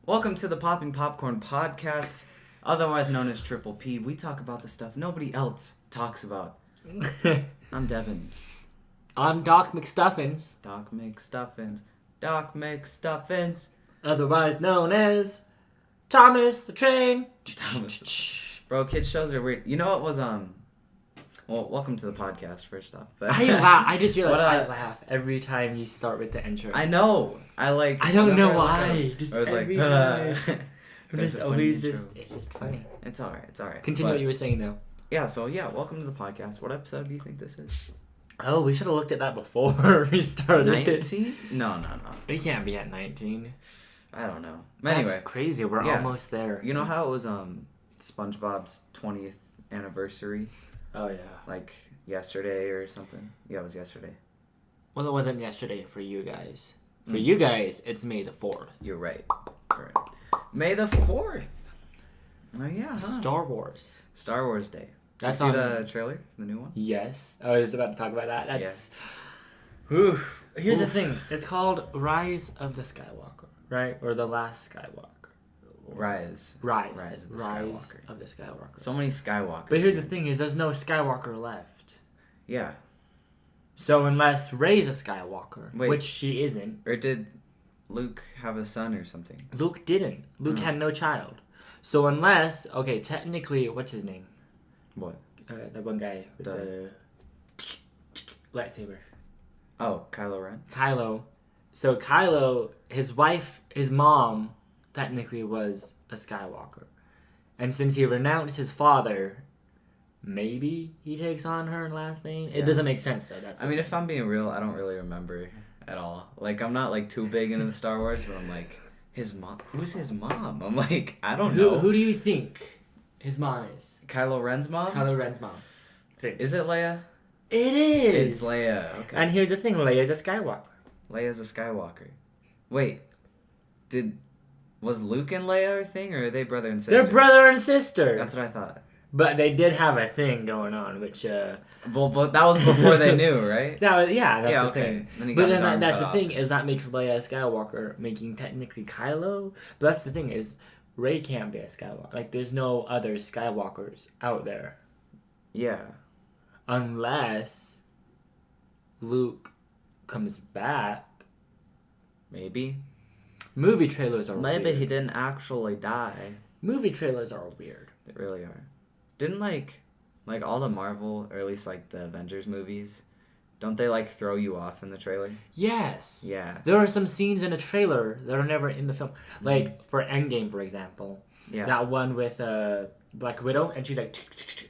Welcome to the Popping Popcorn Podcast, otherwise known as Triple P. We talk about the stuff nobody else talks about. I'm Devin. I'm Doc McStuffins. Doc McStuffins. Doc McStuffins. Otherwise known as Thomas the Train. Thomas. Bro, kids shows are weird. You know what was, well, welcome to the podcast, first off. But I laugh. I just realized I laugh every time you start with the intro. I know. I don't know why. Just I was every like, time. It's just funny. It's alright. Continue what you were saying, though. Yeah, welcome to the podcast. What episode do you think this is? Oh, we should have looked at that before we started. 19? No. We can't be at 19. I don't know. That's Anyway. crazy. We're almost there. You know how it was SpongeBob's 20th anniversary? Oh, yeah. Like yesterday or something? Yeah, it was yesterday. Well, it wasn't yesterday for you guys. For you guys, it's May the 4th. You're right. May the 4th. Oh, yeah, huh? Star Wars. Star Wars Day. Did That's you see the trailer? The new one? Yes. I was about to talk about that. That's... Yeah. Oof. Here's the thing. It's called Rise of the Skywalker, right? Or The Last Skywalker. Rise of the Skywalker. Of the Skywalker. So many Skywalkers. But here's the thing is there's no Skywalker left. Yeah. So unless Rey's a Skywalker, Wait. which she isn't. Or did Luke have a son or something? Luke didn't. Luke had no child. So unless, okay, technically, what's his name? What? That one guy with the lightsaber. Oh, Kylo Ren? Kylo. So Kylo, his wife, his mom, technically was a Skywalker. And since he renounced his father, maybe he takes on her last name. It doesn't make sense, though. I mean, if I'm being real, I don't really remember at all. Like, I'm not, like, too big into the Star Wars, but I'm like, his mom? Who's his mom? I'm like, I don't know. Who do you think his mom is? Kylo Ren's mom? Kylo Ren's mom. Is it Leia? It is. It's Leia. Okay. And here's the thing, Leia's a Skywalker. Leia's a Skywalker. Wait, was Luke and Leia a thing, or are they brother and sister? They're brother and sister. That's what I thought. But they did have a thing going on, which... Well, but that was before they knew, right? That's the thing. Then But then that's the thing, is that makes Leia a Skywalker, making technically Kylo. But that's the thing, is Rey can't be a Skywalker. Like, there's no other Skywalkers out there. Yeah. Unless Luke comes back. Maybe. Movie trailers are weird. Maybe he didn't actually die. Movie trailers are weird. They really are. Didn't, like all the Marvel, or at least, like, the Avengers movies, don't they, like, throw you off in the trailer? Yes. Yeah. There are some scenes in a trailer that are never in the film. Like, for Endgame, for example. Yeah. That one with Black Widow, and she's like,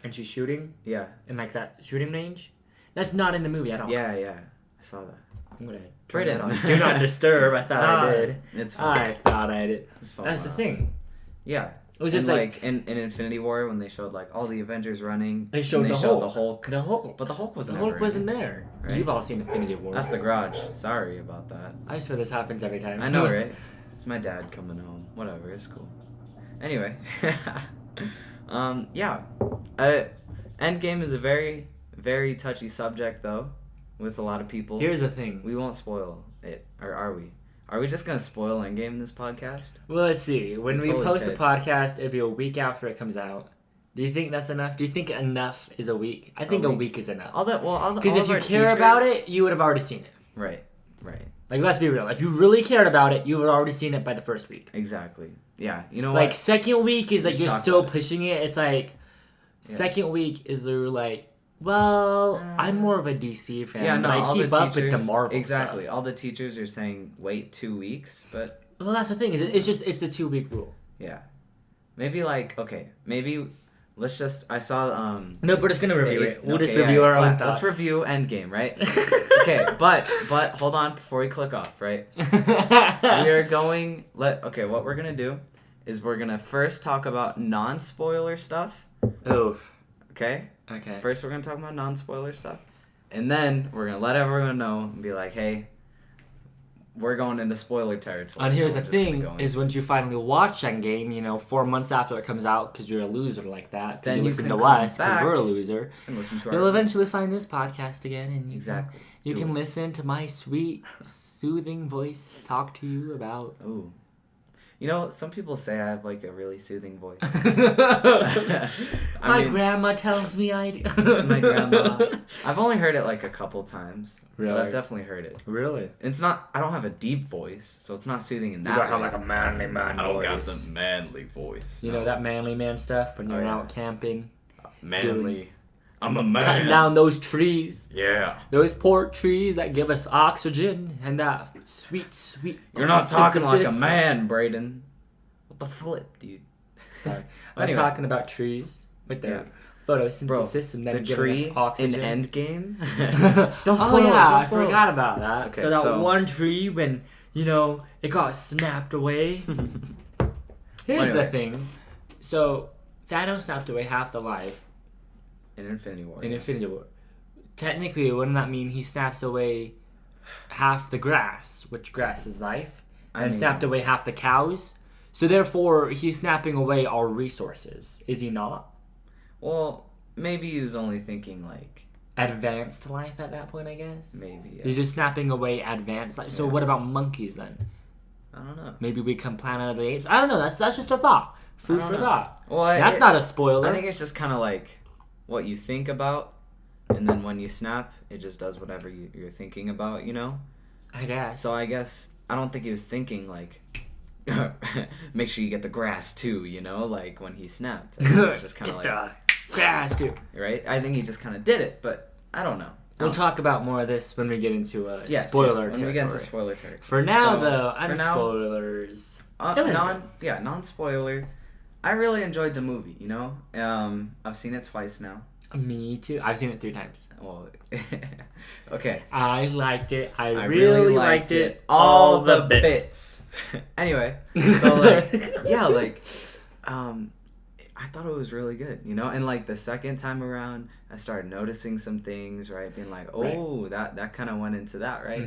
and she's shooting. Yeah. In, like, that shooting range. That's not in the movie at all. Yeah. I saw that. I'm going to Turn it on. Do not disturb. I thought I did. It's fine. I thought I did. It's fine. That's the thing. Yeah. It was just like in Infinity War when they showed like all the Avengers running. They showed the Hulk. The Hulk. But the Hulk wasn't. The Hulk wasn't there. Right? You've all seen Infinity War. That's the garage. Sorry about that. I swear this happens every time. I know, right? It's my dad coming home. Whatever. It's cool. Anyway. Yeah. Endgame is a very, very touchy subject though, with a lot of people. Here's the thing. We won't spoil it, or are we? Are we just going to spoil Endgame in this podcast? Well, let's see. When we totally post a podcast, it'll be a week after it comes out. Do you think that's enough? Do you think enough is a week? I think a week is enough. Because if you care about it, you would have already seen it. Right. Like, let's be real. If you really cared about it, you would have already seen it by the first week. Exactly. Yeah. You know like, what? Second week is like you're still pushing it. It's like, second week is they're like, well, I'm more of a DC fan. Yeah, no, I keep up with the Marvel Exactly. stuff. All the teachers are saying wait 2 weeks, but... Well, that's the thing. It's the 2-week rule. Yeah. Maybe let's just... I saw... No, we're just going to review it. We'll just review our own thoughts. Let's review Endgame, right? Okay, but hold on before we click off, right? We are going... what we're going to do is we're going to first talk about non-spoiler stuff. Oh. Okay? Okay. First, we're going to talk about non-spoiler stuff. And then, we're going to let everyone know and be like, hey, we're going into spoiler territory. And here's the thing, is once you finally watch Endgame, 4 months after it comes out, because you're a loser like that, because you listen to us, because we're a loser, and listen to you'll eventually find this podcast again, and you can it. Listen to my sweet, soothing voice talk to you about... Ooh. You know, some people say I have like a really soothing voice. My grandma tells me I do. My grandma. I've only heard it like a couple times. Really? But I've definitely heard it. Really? It's not. I don't have a deep voice, so it's not soothing in that. You don't have way. like a manly man I don't voice. got the manly voice. You know that manly man stuff when you're out camping. Manly. I'm a man. Cutting down those trees. Yeah. Those pork trees that give us oxygen and that sweet, sweet. You're not talking like a photosynthesis. man, Braden. What the flip, dude? Sorry. I was Anyway. talking about trees with their photosynthesis and then the giving tree us oxygen. in Endgame. Don't spoil Oh yeah, it. Don't I spoil it. forgot about that. Okay, so that so- one tree when it got snapped away. Here's the Anyway. thing. So Thanos snapped away half the life In Infinity War. in Infinity War. Technically, wouldn't that mean he snaps away half the grass, which grass is life, and snapped away half the cows? So therefore, he's snapping away our resources, is he not? Well, maybe he was only thinking like Advanced life at that point, I guess. maybe. Yeah. He's just snapping away advanced life. So Yeah. what about monkeys then? I don't know. Maybe we come Planet of the Apes. I don't know. That's just a thought. Food I for don't know. thought. Well, That's not a spoiler. I think it's just kind of like what you think about, and then when you snap, it just does whatever you're thinking about. You know. I guess. So I guess I don't think he was thinking like, make sure you get the grass too. You know, like when he snapped. I think it was just kind of Get like the grass, dude. right. I think he just kind of did it, but I don't know. We'll talk about more of this when we get into Yes, spoiler yes, territory. when we get into spoiler territory. For now, So, though, for now, spoilers. It was non-spoiler. I really enjoyed the movie. You know, I've seen it twice now. Me too. I've seen it 3 times. Well, okay. I liked it. I really liked it. All the bits. Anyway, so like, yeah, like, I thought it was really good, you know. And like the second time around, I started noticing some things, right? Being like, oh, that kind of went into that, right?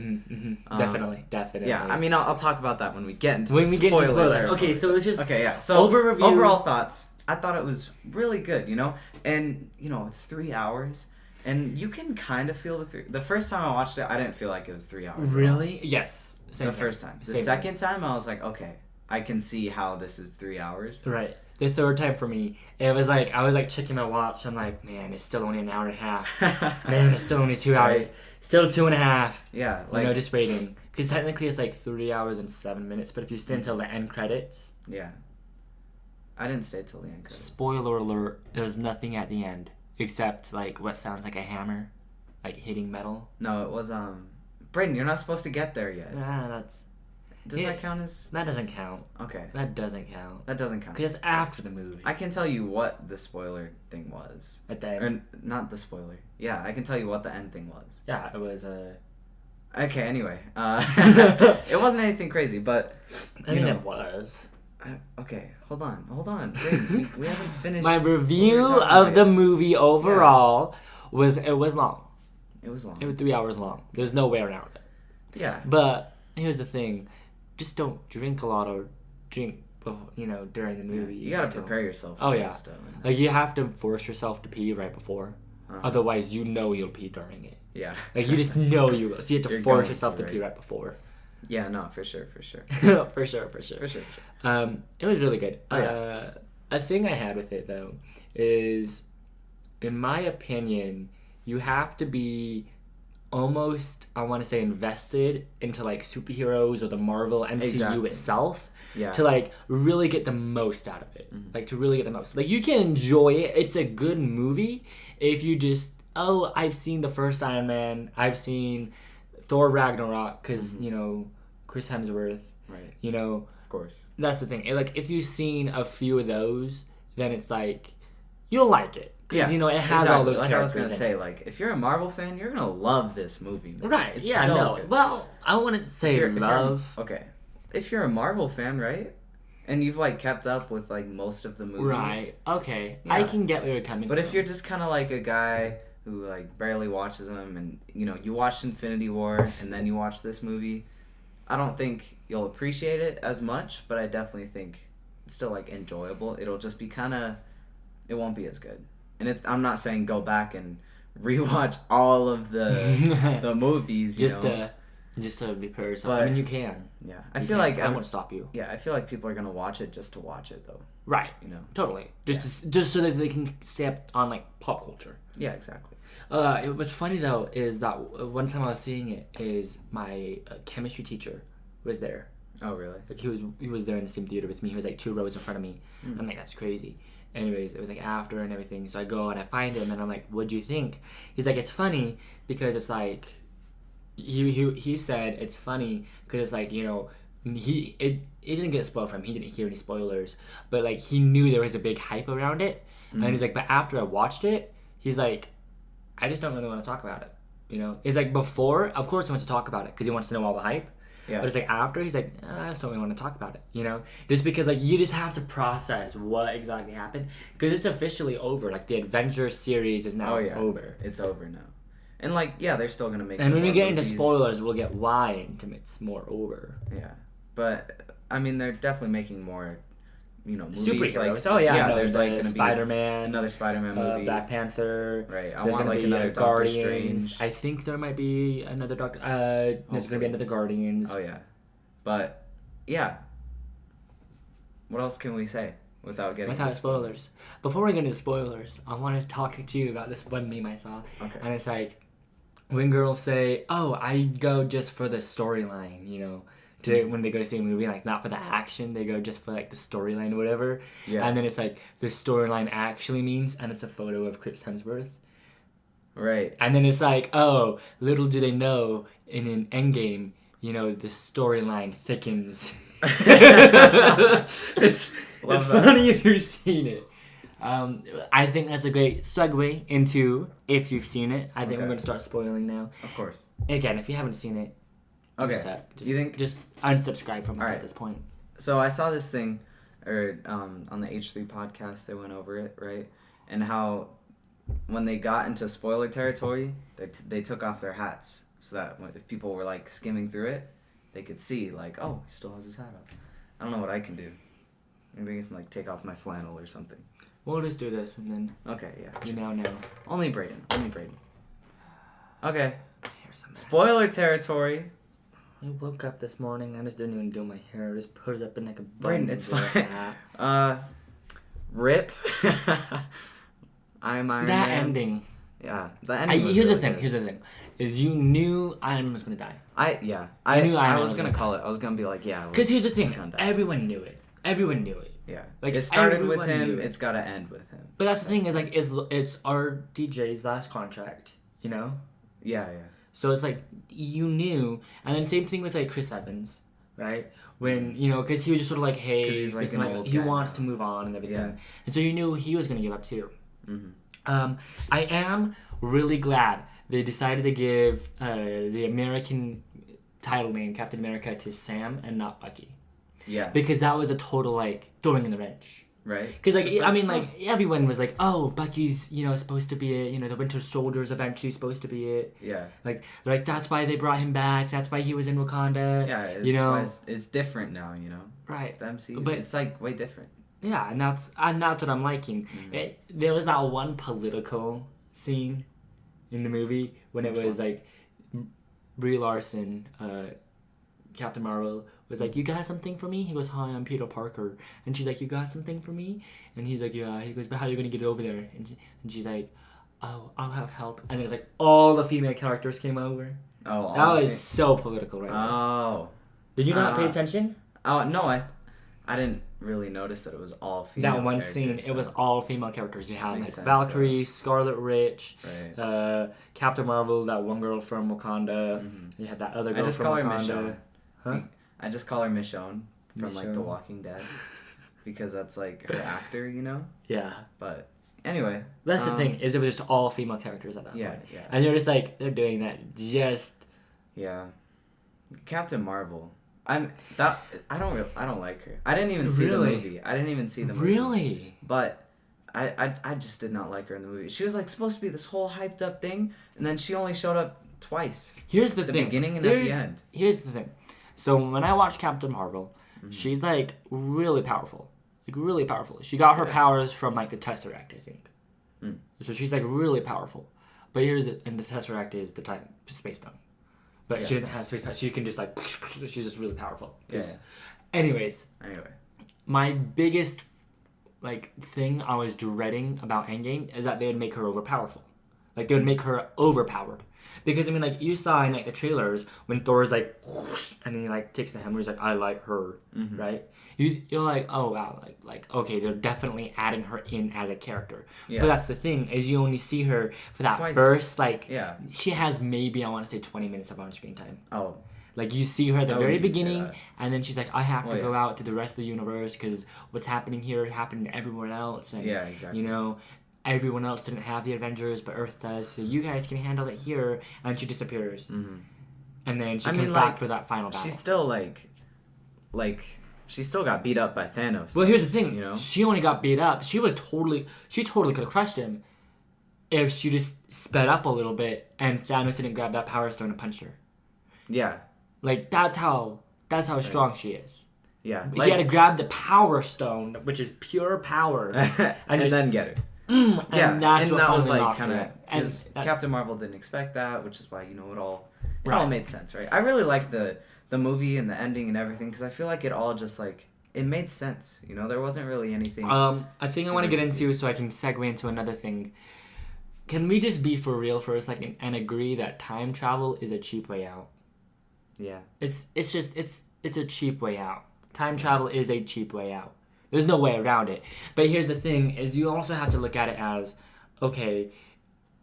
Definitely. Yeah, I mean, I'll talk about that when we get into When the we get into spoiler spoilers. territory. Okay, so let's just Okay, yeah. So overview. overall thoughts. I thought it was really good, you know, and you know it's 3 hours, and you can kind of feel the first time I watched it, I didn't feel like it was 3 hours. Really? Yes. Same The thing. first time. The Same second time, I was like, okay, I can see how this is 3 hours. Right. The third time for me, it was like I was like checking my watch. I'm like, man, it's still only an hour and a half. Man, it's still only 2 hours. Right. Still 2.5. Yeah, like Just waiting. Because technically it's like 3 hours and 7 minutes. But if you stay until the end credits, yeah. I didn't stay till the end credits. spoiler alert, there's nothing at the end except like what sounds like a hammer, like hitting metal. No, it was Brayden, you're not supposed to get there yet. Does Yeah. that count as That doesn't count. okay? That doesn't count. That doesn't count. Because it's after the movie. I can tell you what the spoiler thing was. At the end. Or not the spoiler. Yeah, I can tell you what the end thing was. Yeah, it was Okay, anyway. It wasn't anything crazy, but I mean, it was. okay, hold on. Wait, we haven't finished. My what we were review talking of about the yet. movie overall was long. It was long. It was 3 hours long. There's no way around it. Yeah. But here's the thing: just don't drink a lot or drink, during the movie. You gotta prepare yourself. Oh, for yeah. this stuff. Like you have to force yourself to pee right before. Uh-huh. Otherwise, you'll pee during it. Yeah. Like you just know you will. So you have to You're force going yourself to, to pee right before. Yeah. No, for sure. For sure. It was really good. Oh, yeah. A thing I had with it though is, in my opinion, you have to be almost, I want to say, invested into like superheroes or the Marvel MCU Exactly. itself Yeah. to like really get the most out of it. Like to really get the most. Like you can enjoy it. It's a good movie if you just, oh, I've seen the first Iron Man. I've seen Thor Ragnarok because Chris Hemsworth. Right. Of course. That's the thing. Like if you've seen a few of those, then it's like you'll like it because it has all those like characters. I was gonna in say, it. like if you're a Marvel fan, you're gonna love this movie. Man. Right? It's Yeah. so No. good. Well, I wouldn't say If you're- love. okay. If you're a Marvel fan, right, and you've like kept up with like most of the movies, Right. Okay. Yeah. I can get where you're coming But from. if you're just kind of like a guy who like barely watches them, and you watched Infinity War and then you watch this movie, I don't think you'll appreciate it as much. But I definitely think it's still like enjoyable. It'll just be it won't be as good. And I'm not saying go back and rewatch all of the movies. just Just to be per yourself. I mean, you can. Yeah, I won't stop you. Yeah, I feel like people are gonna watch it just to watch it, though. Right. You know. Totally. Just so that they can stay up on like pop culture. Yeah, exactly. What's funny though is that one time I was seeing it is my chemistry teacher was there. Oh really? Like he was there in the same theater with me. He was like 2 rows in front of me. I'm like, that's crazy. Anyways, it was like after and everything. So I go and I find him and I'm like, what'd you think? He's like, it's funny because it's like he said it's funny because it's like, you know, it didn't get spoiled for him. He didn't hear any spoilers, but like he knew there was a big hype around it. And he's like, but after I watched it, he's like, I just don't really want to talk about it. You know, it's like before, of course he wants to talk about it because he wants to know all the hype. Yeah. But it's like after, he's like, I just don't really want to talk about it, you know? Just because, like, you just have to process what exactly happened. Because it's officially over. Like, the Avengers series is now over. It's over now. And, like, yeah, they're still going to make and when we get into spoilers, we'll get why it's more over. Yeah. But, I mean, they're definitely making more, you know, movies. Superheroes. Like, no, there's, like, going to be Spider-Man. Another Spider-Man movie. Black Panther. Right. I want, like, another Doctor Strange. I think there might be another Doctor... there's going to be another Guardians. Oh, yeah. But, yeah. What else can we say without getting without spoilers? Before we get into spoilers, I want to talk to you about this one meme I saw. Okay. And it's like, when girls say, oh, I go just for the storyline, you know, when they go to see a movie, like, not for the action, they go just for, like, the storyline or whatever. Yeah. And then it's like, the storyline actually means, and it's a photo of Chris Hemsworth. Right. And then it's like, oh, little do they know, in an Endgame, you know, the storyline thickens. It's funny if you've seen it. I think that's a great segue into if you've seen it. I think we're going to start spoiling now. Of course. Again, if you haven't seen it, just unsubscribe from us at this point. So I saw this thing, on the H3 podcast, they went over it, right? And how when they got into spoiler territory, they took off their hats. So that if people were, like, skimming through it, they could see, like, oh, he still has his hat up. I don't know what I can do. Maybe I can, like, take off my flannel or something. We'll just do this, and then... Okay, yeah. You now know. Only Brayden. Okay. Spoiler territory. I woke up this morning, I just didn't even do my hair. I just put it up in, like, a bun. Brayden, it's fine. Rip. I'm Iron Man. That ending... Yeah, the ending Here's the thing. Is you knew Iron Man was going to die. I knew I was going to call it. I was going to be like, yeah. Because here's the thing. Everyone knew it. Yeah. Like, it started with him. It's got to end with him. But that's the thing is, like, it's RDJ's last contract, you know? Yeah. So it's like, you knew. And then same thing with, like, Chris Evans, right? When, you know, because he was just sort of like, hey. Because he's like an old guy. He wants to move on and everything. Yeah. And so you knew he was going to give up too. Mm-hmm. I am really glad they decided to give the American title name, Captain America, to Sam and not Bucky. Yeah. Because that was a total, like, throwing in the wrench. Right. Because, like, I mean, like, everyone was like, oh, Bucky's, you know, supposed to be it. You know, the Winter Soldier's eventually supposed to be it. Yeah. Like, that's why they brought him back. That's why he was in Wakanda. Yeah, you know? It's different now, you know? Right. The MCU, but it's, like, way different. Yeah, and that's what I'm liking. Mm-hmm. There was that one political scene in the movie when it was like Brie Larson, Captain Marvel, was like, "You got something for me?" He goes, "Hi, I'm Peter Parker," and she's like, "You got something for me?" And he's like, "Yeah." He goes, "But how are you gonna get it over there?" And she's like, "Oh, I'll have help." And then it's like all the female characters came over. Oh, that was so political, right? Oh, did you not pay attention? Oh no, I didn't really notice that it was all female. That one scene, it was all female characters. You had like Valkyrie, Scarlet Witch, right. Captain Marvel, that one girl from Wakanda. Mm-hmm. You had that other girl from Wakanda. I just call her Michonne. Huh? I just call her Michonne from like The Walking Dead because that's like her actor, you know. Yeah. But anyway, that's the thing is it was just all female characters at that point. Yeah. And you're just like they're doing that just. Yeah. Captain Marvel. I don't like her. I didn't even see the movie. Really? But I just did not like her in the movie. She was like supposed to be this whole hyped up thing, and then she only showed up twice. Here's the thing. The beginning and at the end. Here's the thing. So when I watch Captain Marvel, she's like really powerful. Like really powerful. She got her powers from like the Tesseract, I think. So she's like really powerful. But and the Tesseract is the space time. But she doesn't have space powers. She can just like, she's just really powerful. Yeah. Anyways. Anyway. My biggest like thing I was dreading about Endgame is that they would make her overpowerful. Like they would make her overpowered. Because I mean, like you saw in like the trailers when Thor's like, whoosh, and then he like takes the hammer. He's like, I like her, right? You're like, oh wow, like okay, they're definitely adding her in as a character. Yeah. But that's the thing is you only see her for that first like. Yeah. She has maybe I want to say 20 minutes of on-screen time. Oh. Like you see her at the very beginning, and then she's like, I have to go out to the rest of the universe because what's happening here happened everywhere else, and exactly. You know. Everyone else didn't have the Avengers, but Earth does, so you guys can handle it here. And she disappears. And then she comes back for that final battle. She's still, she still got beat up by Thanos. Well, here's the thing. You know? She only got beat up. She totally could have crushed him if she just sped up a little bit and Thanos didn't grab that Power Stone and punch her. Yeah. Like, that's how strong she is. Yeah. He had to grab the Power Stone, which is pure power. and then get her. And that was like kind of because Captain Marvel didn't expect that, which is why it all made sense, right? I really liked the movie and the ending and everything because I feel like it all just like it made sense. There wasn't really anything. I think I want to get into so I can segue into another thing. Can we just be for real for a second and agree that time travel is a cheap way out? Yeah. It's a cheap way out. Time travel is a cheap way out. There's no way around it. But here's the thing, is you also have to look at it as, okay,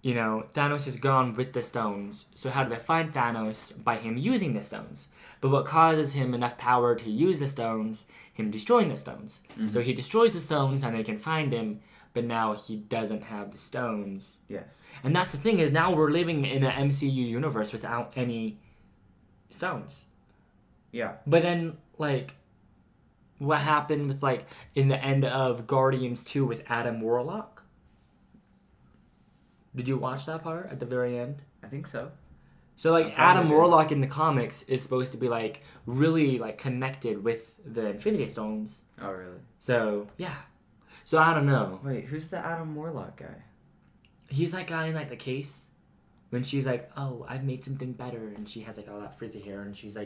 Thanos is gone with the stones. So how do they find Thanos? By him using the stones. But what causes him enough power to use the stones? Him destroying the stones. So he destroys the stones and they can find him, but now he doesn't have the stones. Yes. And that's the thing, is now we're living in an MCU universe without any stones. Yeah. But then, what happened with, in the end of Guardians 2 with Adam Warlock? Did you watch that part at the very end? I think so. So, Adam Warlock in the comics is supposed to be, really, connected with the Infinity Stones. Oh, really? So, yeah. So, I don't know. Wait, who's the Adam Warlock guy? He's that guy in, the case. When she's like, oh, I've made something better. And she has, all that frizzy hair. And she's,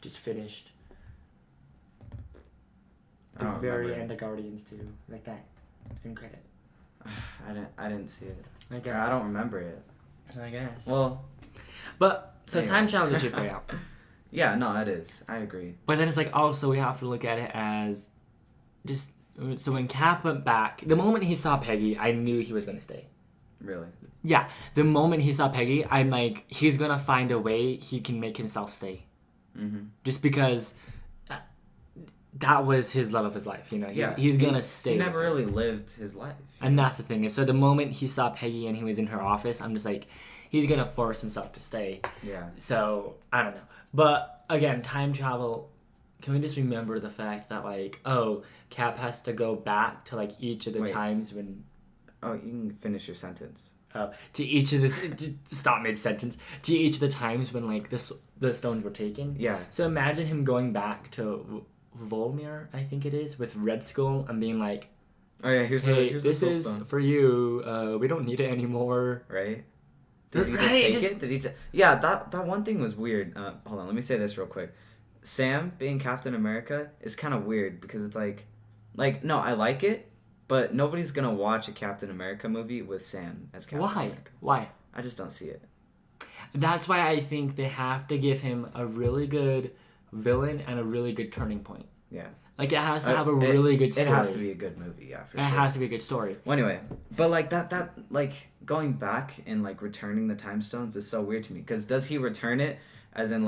just finished. The very end of Guardians 2, like that, in credit. I didn't see it. I guess. I don't remember it. I guess. Well, but so anyway. Time travel is a cheap way out. Yeah, no, it is. I agree. But then it's also we have to look at it as just so when Cap went back, the moment he saw Peggy, I knew he was gonna stay. Really? Yeah, the moment he saw Peggy, I'm like, he's gonna find a way he can make himself stay. Just because. That was his love of his life, He's gonna stay. He never really lived his life. And that's the thing. So the moment he saw Peggy and he was in her office, I'm just like, he's gonna force himself to stay. Yeah. So I don't know. But again, time travel. Can we just remember the fact that Cap has to go back to each of the times when. Oh, you can finish your sentence. Oh, to each of the stop mid sentence. To each of the times when the stones were taken. Yeah. So imagine him going back to. Volmir, I think it is, with Red Skull and being like, oh yeah, here's this is stone. For you. We don't need it anymore. Right? Does he just take it? Did he? Yeah, that one thing was weird. Hold on, let me say this real quick. Sam being Captain America is kind of weird because it's no, I like it, but nobody's gonna watch a Captain America movie with Sam as Captain America. Why? I just don't see it. That's why I think they have to give him a really good villain and a really good turning point. Yeah. It has to have a really good story. It has to be a good movie, yeah, for sure. It has to be a good story. Well, anyway, but that going back and returning the time stones is so weird to me because does he return it as in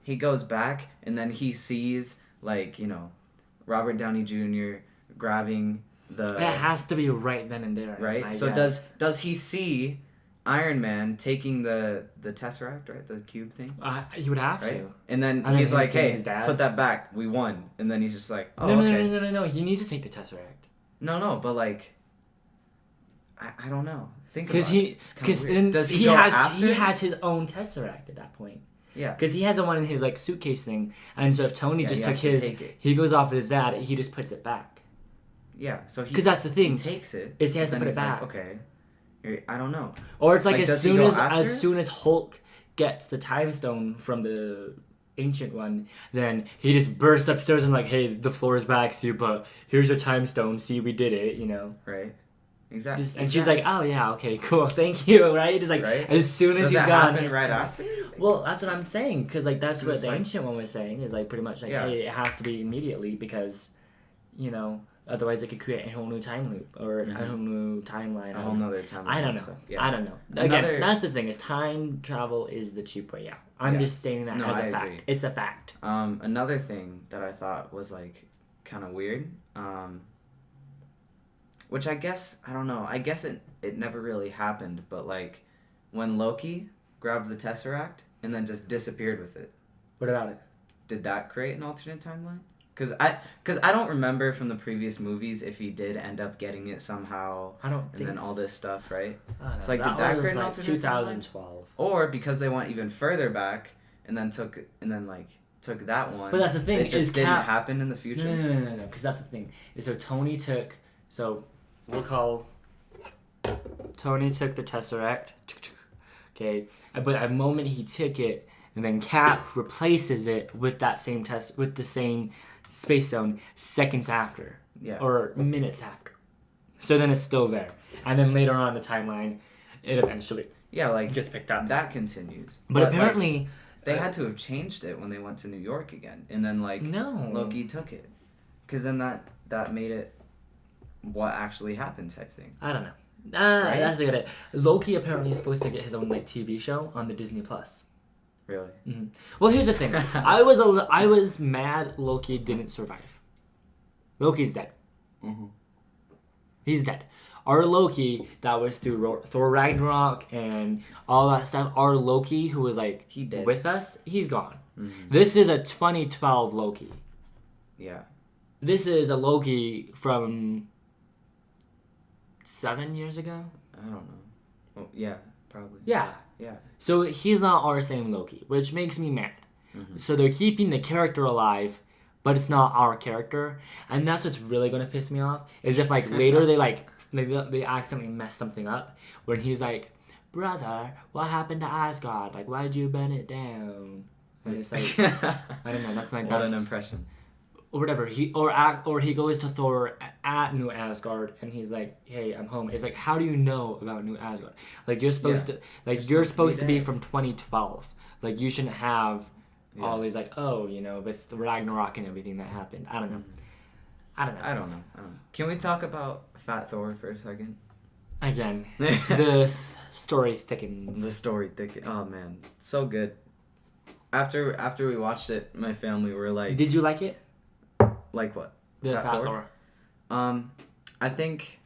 he goes back and then he sees Robert Downey Jr. grabbing the. It has to be right then and there. Right. So does he see Iron Man taking the Tesseract, right? The cube thing? He would have to. And then he's like, hey, put that back. We won. And then he's just like, oh, okay. No. He needs to take the Tesseract. No, but I don't know. Think about it. Because does he has his own Tesseract at that point. Yeah. Because he has the one in his suitcase thing. And so if Tony just took his, he goes off with his dad, he just puts it back. Yeah. So because that's the thing. He takes it. Is he has to put it back. Okay. I don't know. Or it's as soon as Hulk gets the time stone from the ancient one, then he just bursts upstairs and like, hey, the floor is back, see, but here's your time stone, see, we did it, you know. Right. Exactly. And she's like, oh yeah, okay, cool, thank you, right? Just like, right? as soon as Does he's that gone. happen right after? Well, that's what I'm saying, because like that's what the like, ancient one was saying, is like pretty much like, hey, it has to be immediately because, you know, otherwise it could create a whole new time loop or a whole new timeline. A whole nother timeline. I don't know. Yeah. I don't know. Again, that's the thing, is time travel is the cheap way out. I'm just stating that as a fact. Agree. It's a fact. Another thing that I thought was like kind of weird, which I guess, I don't know, I guess it never really happened, but like when Loki grabbed the Tesseract and then just disappeared with it. What about it? Did that create an alternate timeline? Because I don't remember from the previous movies if he did end up getting it somehow. I don't think. And then all this stuff, right? It's like, did that create an alternate 2012. Or because they went even further back and then took that one. But that's the thing. It just didn't happen in the future. No. Because that's the thing. So Tony took. So we'll call. Tony took the Tesseract. Okay, but at the moment he took it, and then Cap replaces it with that same with the same space zone seconds after, or minutes after. So then it's still there, and then later on in the timeline, it eventually gets picked up. That continues, but apparently like, they had to have changed it when they went to New York again, and then Loki took it, because then that made it what actually happened type thing. I don't know. Right? That's a good. Loki apparently is supposed to get his own like TV show on the Disney Plus. Really? Mm-hmm. Well, here's the thing. I was mad Loki didn't survive. Loki's dead. Mm-hmm. He's dead. Our Loki that was through Thor Ragnarok and all that stuff. Our Loki who was like with us, he's gone. Mm-hmm. This is a 2012 Loki. Yeah. This is a Loki from 7 years ago. I don't know. Well, yeah, probably. Yeah. Yeah. So he's not our same Loki, which makes me mad. Mm-hmm. So they're keeping the character alive, but it's not our character, and that's what's really gonna piss me off. Is if like later they accidentally mess something up when he's like, brother, what happened to Asgard? Like, why'd you burn it down? And it's like, I don't know. That's my best. What an impression. Or whatever, he goes to Thor at New Asgard and he's like, "Hey, I'm home." It's like, how do you know about New Asgard? Like you're supposed to, like you're supposed to be from 2012. Like you shouldn't have all these like, oh, you know, with Ragnarok and everything that happened. I don't know. I don't know. Can we talk about Fat Thor for a second? Again, the story thickens. The story thickens. Oh man, so good. After we watched it, my family were like, "Did you like it?" Like what? The Fat Thor. I think.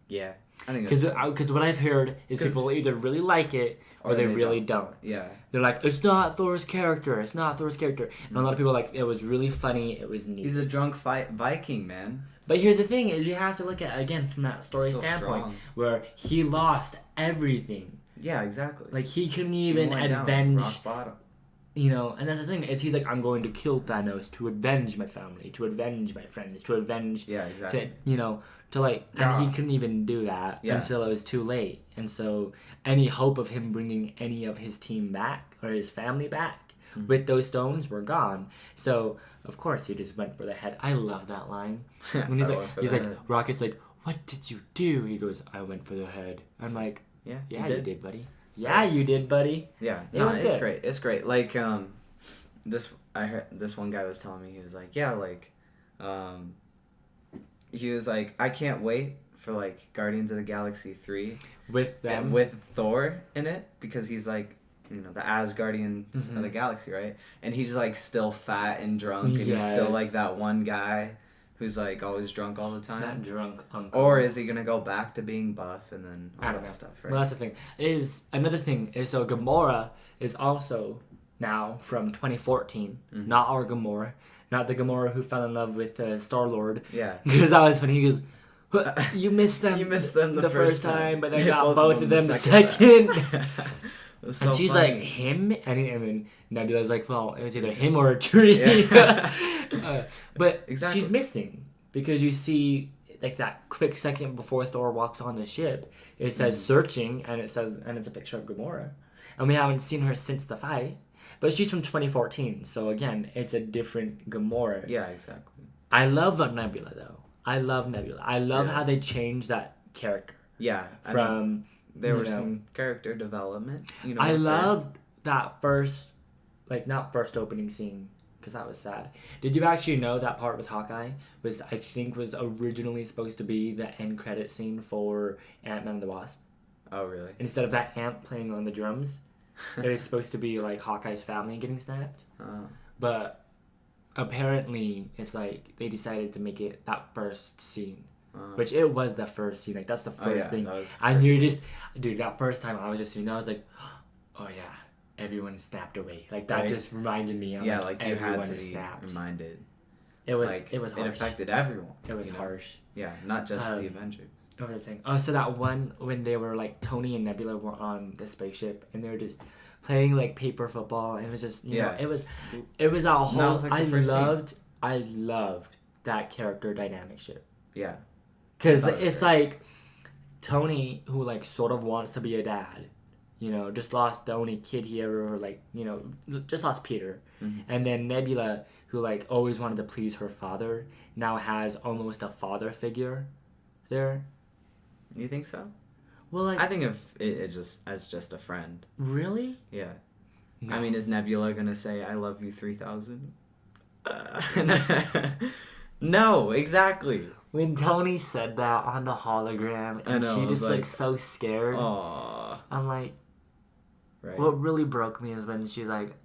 Yeah, I think because what I've heard is people either really like it or they really don't. Yeah. They're like, it's not Thor's character. It's not Thor's character. And a lot of people are like, it was really funny. It was neat. He's a drunk Viking, man. But here's the thing: is you have to look at it again from that story standpoint, where he lost everything. Yeah, exactly. Like he couldn't even avenge. Rock bottom. You know, and that's the thing, is he's like, I'm going to kill Thanos to avenge my family, to avenge my friends, to avenge... Yeah, exactly. And he couldn't even do that until it was too late. And so, any hope of him bringing any of his team back, or his family back, with those stones were gone. So, of course, he just went for the head. I love that line. When he's like, Rocket's like, what did you do? He goes, I went for the head. I'm like, yeah, you did, buddy. Yeah, you did, buddy. Yeah, no, it's great. It's great. Like, I heard this one guy was telling me, he was like, yeah, like, he was like, I can't wait for like Guardians of the Galaxy 3 with them, with Thor in it, because he's like, you know, the Asgardians of the galaxy, right? And he's like still fat and drunk, and he's still like that one guy who's like always drunk all the time. That drunk uncle. Or is he gonna go back to being buff and then all that stuff, right? Well, that's the thing. Another thing is, so Gamora is also now from 2014, not our Gamora, not the Gamora who fell in love with Star-Lord. Yeah. Because that was when he goes, you missed them. You missed them the first time, but then got both of them the second. So and she's funny. like, him? And then Nebula's like, well, it was either him or a tree. But she's missing, because you see, like, that quick second before Thor walks on the ship, it says searching, and it's a picture of Gamora. and we haven't seen her since the fight. But she's from 2014, so again, it's a different Gamora. Yeah, exactly. I love Nebula though. I love Nebula. I love how they changed that character. Yeah. From there was some character development. I loved that first, like not first opening scene, because that was sad. Did you actually know that part with Hawkeye was originally supposed to be the end credit scene for Ant-Man and the Wasp? Oh really? Instead of that ant playing on the drums, it was supposed to be like Hawkeye's family getting snapped. But apparently, it's like they decided to make it that first scene. Which it was the first scene. Like, that's the first thing. I knew just... Dude, that first time I was just sitting there, I was like, oh, yeah, everyone snapped away. Like, that just reminded me. You had to be reminded. It was harsh. It affected everyone. It was harsh. Yeah, not just the Avengers. What was I saying? Oh, so that one, when they were, like, Tony and Nebula were on the spaceship, and they were just playing, like, paper football, and it was just, you know, it was a whole... Was like I loved that character dynamic shit. Yeah. Because it's like Tony, who like sort of wants to be a dad, you know, just lost the only kid he ever, like, you know, just lost Peter. Mm-hmm. And then Nebula, who like always wanted to please her father, now has almost a father figure there. You think so? Well, like, I think of it just a friend. Really? Yeah. No. I mean, is Nebula gonna say "I love you 3000"? No, exactly. When Tony said that on the hologram, and she just like so scared. Aww. I'm like, what really broke me is when she's like,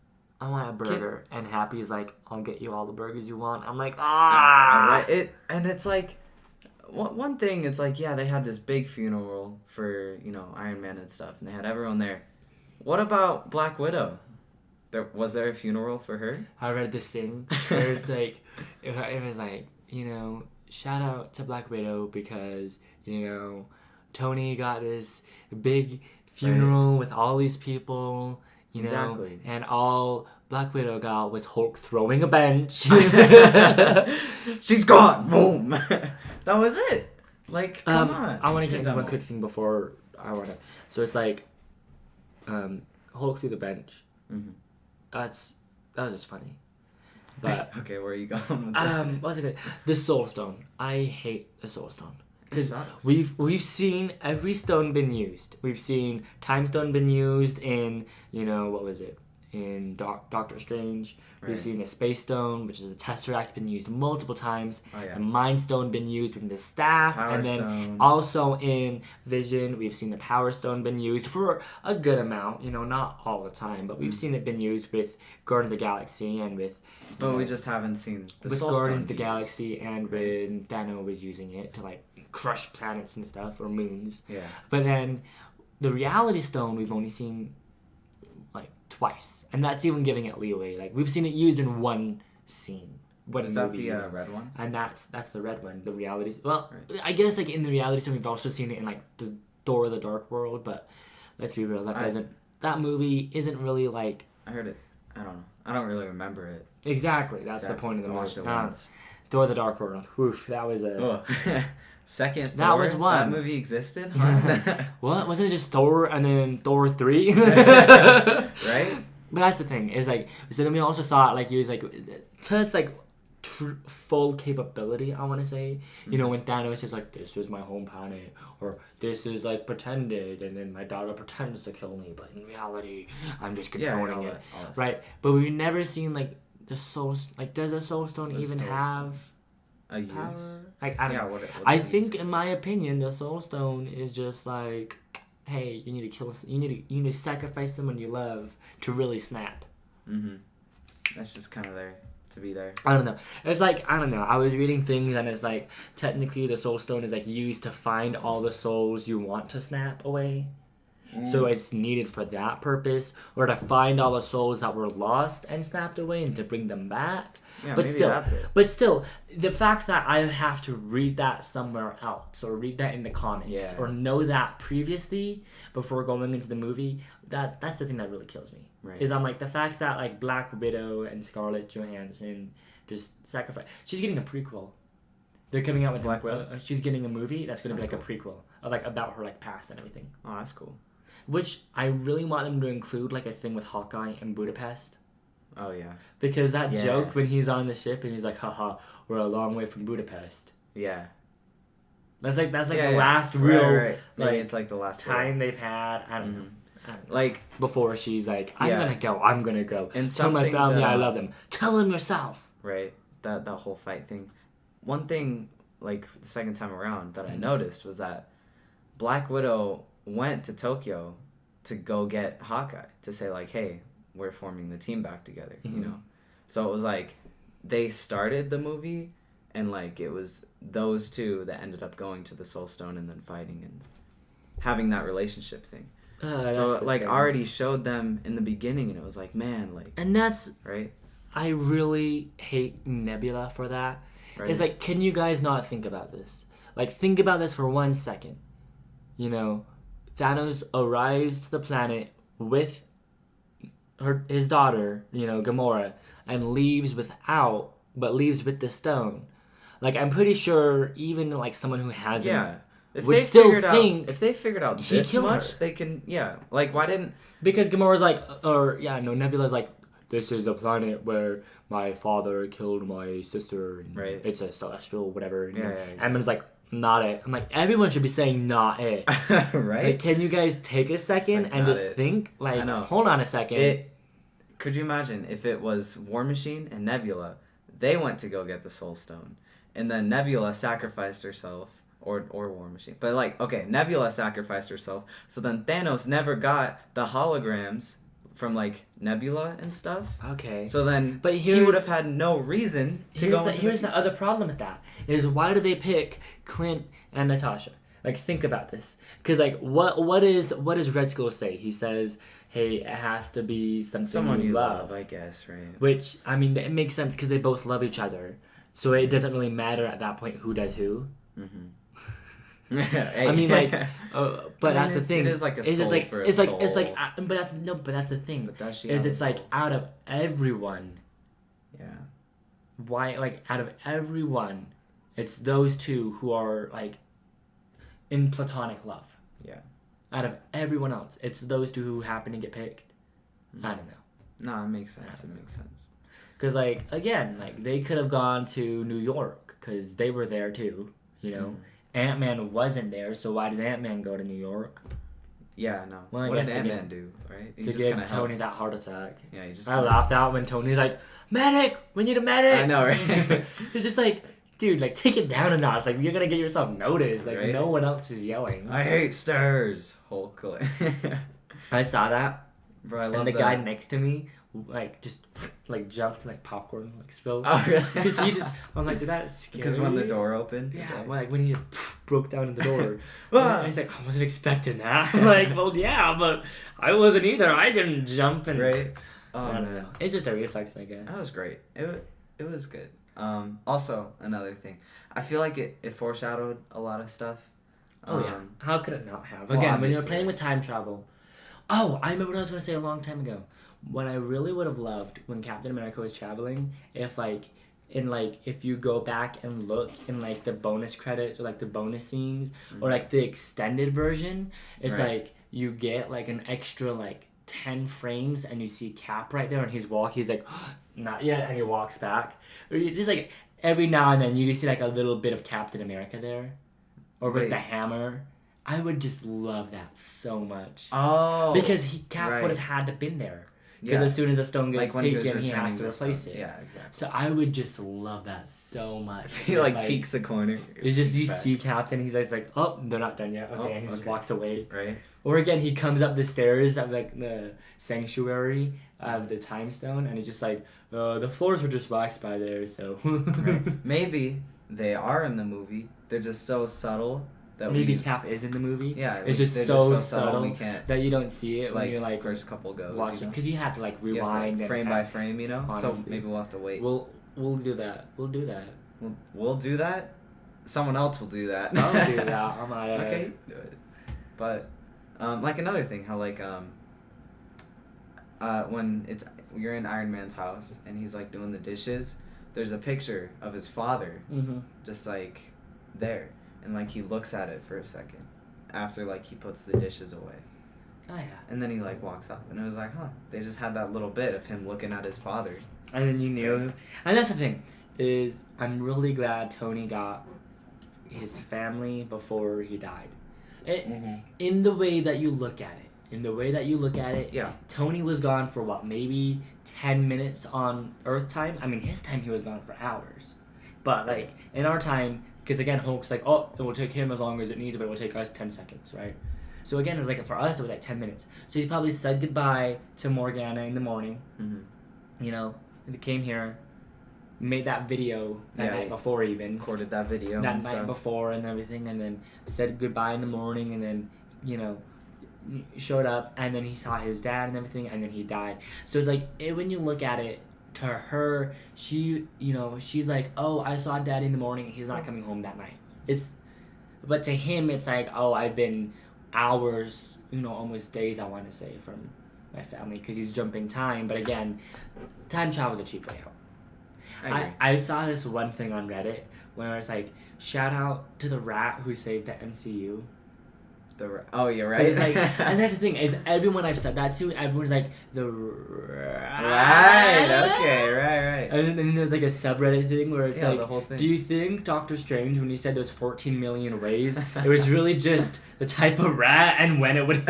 I want a burger, and Happy's like, I'll get you all the burgers you want. I'm like, Right. It's like, one thing. It's like, yeah, they had this big funeral for Iron Man and stuff, and they had everyone there. What about Black Widow? Was there a funeral for her? I read this thing. There's like, it was like, shout out to Black Widow because, Tony got this big funeral with all these people, exactly. And all Black Widow got was Hulk throwing a bench. She's gone! Boom! That was it! Like, come on. I want to get into one quick thing before So it's like, Hulk through the bench. Mm-hmm. That was just funny. But okay, where are you going with that? What's it? The Soul Stone. I hate the Soul Stone because we've seen every stone been used. We've seen Time Stone been used in what was it? In Doctor Strange. Right. We've seen the Space Stone, which is a Tesseract, been used multiple times. Oh, yeah. The Mind Stone been used in the staff, Power Stone. Also in Vision, we've seen the Power Stone been used for a good amount. Not all the time, but we've seen it been used with Guardians of the Galaxy and with. But we just haven't seen the with Soul Guardians of the Galaxy and when Thanos was using it to like crush planets and stuff or moons. Yeah. But then the Reality Stone we've only seen like twice, and that's even giving it leeway. Like we've seen it used in one scene. Is that the red one? And that's the red one. The Reality. Well, right. I guess like in the Reality Stone we've also seen it in like the Thor: The Dark World, but let's be real, that movie isn't really like. I heard it. I don't know. I don't really remember it. Exactly. That's the point of the movie. I watched it once. Thor: The Dark World. Oof, that was a... Second Thor? That was one. That movie existed? Huh? What? Wasn't it just Thor and then Thor 3? Right? But that's the thing. Is like... So then we also saw it, like, he was like... To its, like, full capability, I want to say. Mm-hmm. When Thanos is like, this is my home planet. Or this is, like, pretended. And then my daughter pretends to kill me. But in reality, I'm just controlling it. Right? But we've never seen, like... The soul, like, does a soul stone even have a power? use? Like, I don't know. I think, in my opinion, the soul stone is just like, hey, you need to kill. You need to sacrifice someone you love to really snap. Mm-hmm. That's just kind of there to be there. I don't know. It's like, I don't know. I was reading things and it's like technically the soul stone is like used to find all the souls you want to snap away. So it's needed for that purpose, or to find all the souls that were lost and snapped away and to bring them back. Yeah, but maybe still, that's it. But still, the fact that I have to read that somewhere else, or read that in the comics, or know that previously before going into the movie, that's the thing that really kills me. Right. Is I'm like the fact that like Black Widow and Scarlett Johansson just sacrifice. She's getting a prequel. They're coming out with Black Widow. She's getting a movie that's going to be like cool. A prequel of like about her like past and everything. Oh, that's cool. Which I really want them to include like a thing with Hawkeye in Budapest. Oh yeah. Because that joke when he's on the ship and he's like, haha, we're a long way from Budapest. Yeah. That's the last real right. Maybe like it's like the last time they've had. I don't know. Like before she's like, I'm gonna go. And tell my family that, I love them. Tell them yourself. Right. That whole fight thing. One thing, like the second time around, that I noticed was that Black Widow went to Tokyo to go get Hawkeye to say like, hey, we're forming the team back together. You know. So it was like they started the movie, and like it was those two that ended up going to the Soul Stone and then fighting and having that relationship thing. So like already showed them in the beginning, and it was like, man, like, and that's right. I really hate Nebula for that. Right. It's like, can you guys not think about this? Like, think about this for 1 second. You know, Thanos arrives to the planet with his daughter, you know, Gamora, and leaves with the stone. Like, I'm pretty sure even like someone who hasn't If would they still figured think out, if they figured out he this killed much, her. they can like why didn't because Gamora's like Nebula's like, this is the planet where my father killed my sister and it's a celestial whatever. And Ant-Man's like, not it. I'm like, everyone should be saying not it. Right? Like, can you guys take a second and just think? Like, hold on a second. Could you imagine if it was War Machine and Nebula? They went to go get the Soul Stone, and then Nebula sacrificed herself, or War Machine. But like, okay, Nebula sacrificed herself, so then Thanos never got the holograms from like Nebula and stuff. Okay. So then but he would have had no reason to go into Here's the other problem with that. Is why do they pick Clint and Natasha? Like, think about this. Because like what does Red Skull say? He says, hey, it has to be someone you love, I guess, right? Which, I mean, it makes sense because they both love each other. So it doesn't really matter at that point who does who. I mean, like, but that's the thing. It is like a soul for a it's soul. But that's the thing. But does she is have it's a like soul? out of everyone. Yeah. Why, like, out of everyone, it's those two who are like in platonic love. Yeah. Out of everyone else, it's those two who happen to get picked. I don't know. No, it makes sense. It makes sense. Because, like, again, like, they could have gone to New York because they were there too, you know? Ant-Man wasn't there, so why did Ant-Man go to New York? Yeah, no. Well, what did Ant-Man do, right? To give Tony that heart attack. Yeah, he just I laughed out when Tony's like, medic! We need a medic! I know, right? It's just like, dude, like, take it down a notch. Like, you're gonna get yourself noticed. Like, right? no one else is yelling. I hate stars. Hulk. I saw that. Bro, I love and the that. guy next to me, like, just, like, jumped, like, popcorn, like, spilled. Oh, really? Because I'm like, did that scare Because when the you? door opened? Yeah, like, when he broke down in the door. And he's like, I wasn't expecting that. I'm like, well, yeah, but I wasn't either. I didn't jump and... Right? Oh, I don't man. know. It's just a reflex, I guess. That was great. It was good. Also, another thing. I feel like it foreshadowed a lot of stuff. Oh, yeah. How could it not have? well, Again, when you're obviously. playing with time travel... Oh, I remember what I was going to say a long time ago. What I really would have loved when Captain America was traveling, if, like, if you go back and look in, like, the bonus credits or, like, the bonus scenes or, like, the extended version, it's, like, you get, like, an extra, like, 10 frames and you see Cap right there and he's like, not yet, and he walks back. Or you just, like, every now and then you just see, like, a little bit of Captain America there. Or with the hammer. I would just love that so much. Oh. Because Cap would have had to been there. Because as soon as the stone gets taken, he has to replace it. Yeah, exactly. So I would just love that so much. He like peeks the corner. It's just you see Captain, he's like, oh, they're not done yet. Okay, and he just walks away. Right. Or again, he comes up the stairs of like the sanctuary of the time stone, and he's just like, the floors were just waxed by there, so. Right. Maybe they are in the movie. They're just so subtle. That maybe Cap is in the movie. Yeah, it's just so subtle we can't, that you don't see it when you're like first couple goes watching because you have to like rewind frame by frame, you know. Honestly. So maybe we'll have to wait. We'll do that. We'll do that. We'll do that. Someone else will do that. I'll do that. I'm not. Okay, do it. But like another thing, how like when you're in Iron Man's house and he's like doing the dishes, there's a picture of his father, just like there. And, like, he looks at it for a second after, like, he puts the dishes away. Oh yeah. And then he like walks off, and it was like, huh? They just had that little bit of him looking at his father. And then you knew, and that's the thing, is I'm really glad Tony got his family before he died. In the way that you look at it, Yeah. Tony was gone for what, maybe 10 minutes on Earth time? I mean, his time he was gone for hours. But, like, in our time, because again, Hulk's like, oh, it will take him as long as it needs, but it will take us 10 seconds, right? So again, it was like, for us, it was like 10 minutes. So he's probably said goodbye to Morgana in the morning, you know, and came here, made that video that night before even. Recorded that video that and night stuff. before and everything, and then said goodbye in the morning, and then, you know, showed up, and then he saw his dad and everything, and then he died. So it's like, when you look at it, to her, she, you know, she's like, oh, I saw Daddy in the morning, he's not coming home that night. But to him, it's like, oh, I've been hours, you know, almost days, I want to say, from my family, because he's jumping time. But again, time travel's a cheap way out. I saw this one thing on Reddit where it's like, shout out to the rat who saved the MCU. Oh, you're right. It's like, and that's the thing, is everyone I've said that to, everyone's like, the rat. Right, okay, right. And then there's like a subreddit thing where it's like, the whole thing. do you think Doctor Strange, when he said there's 14 million ways, it was really just the type of rat and when it would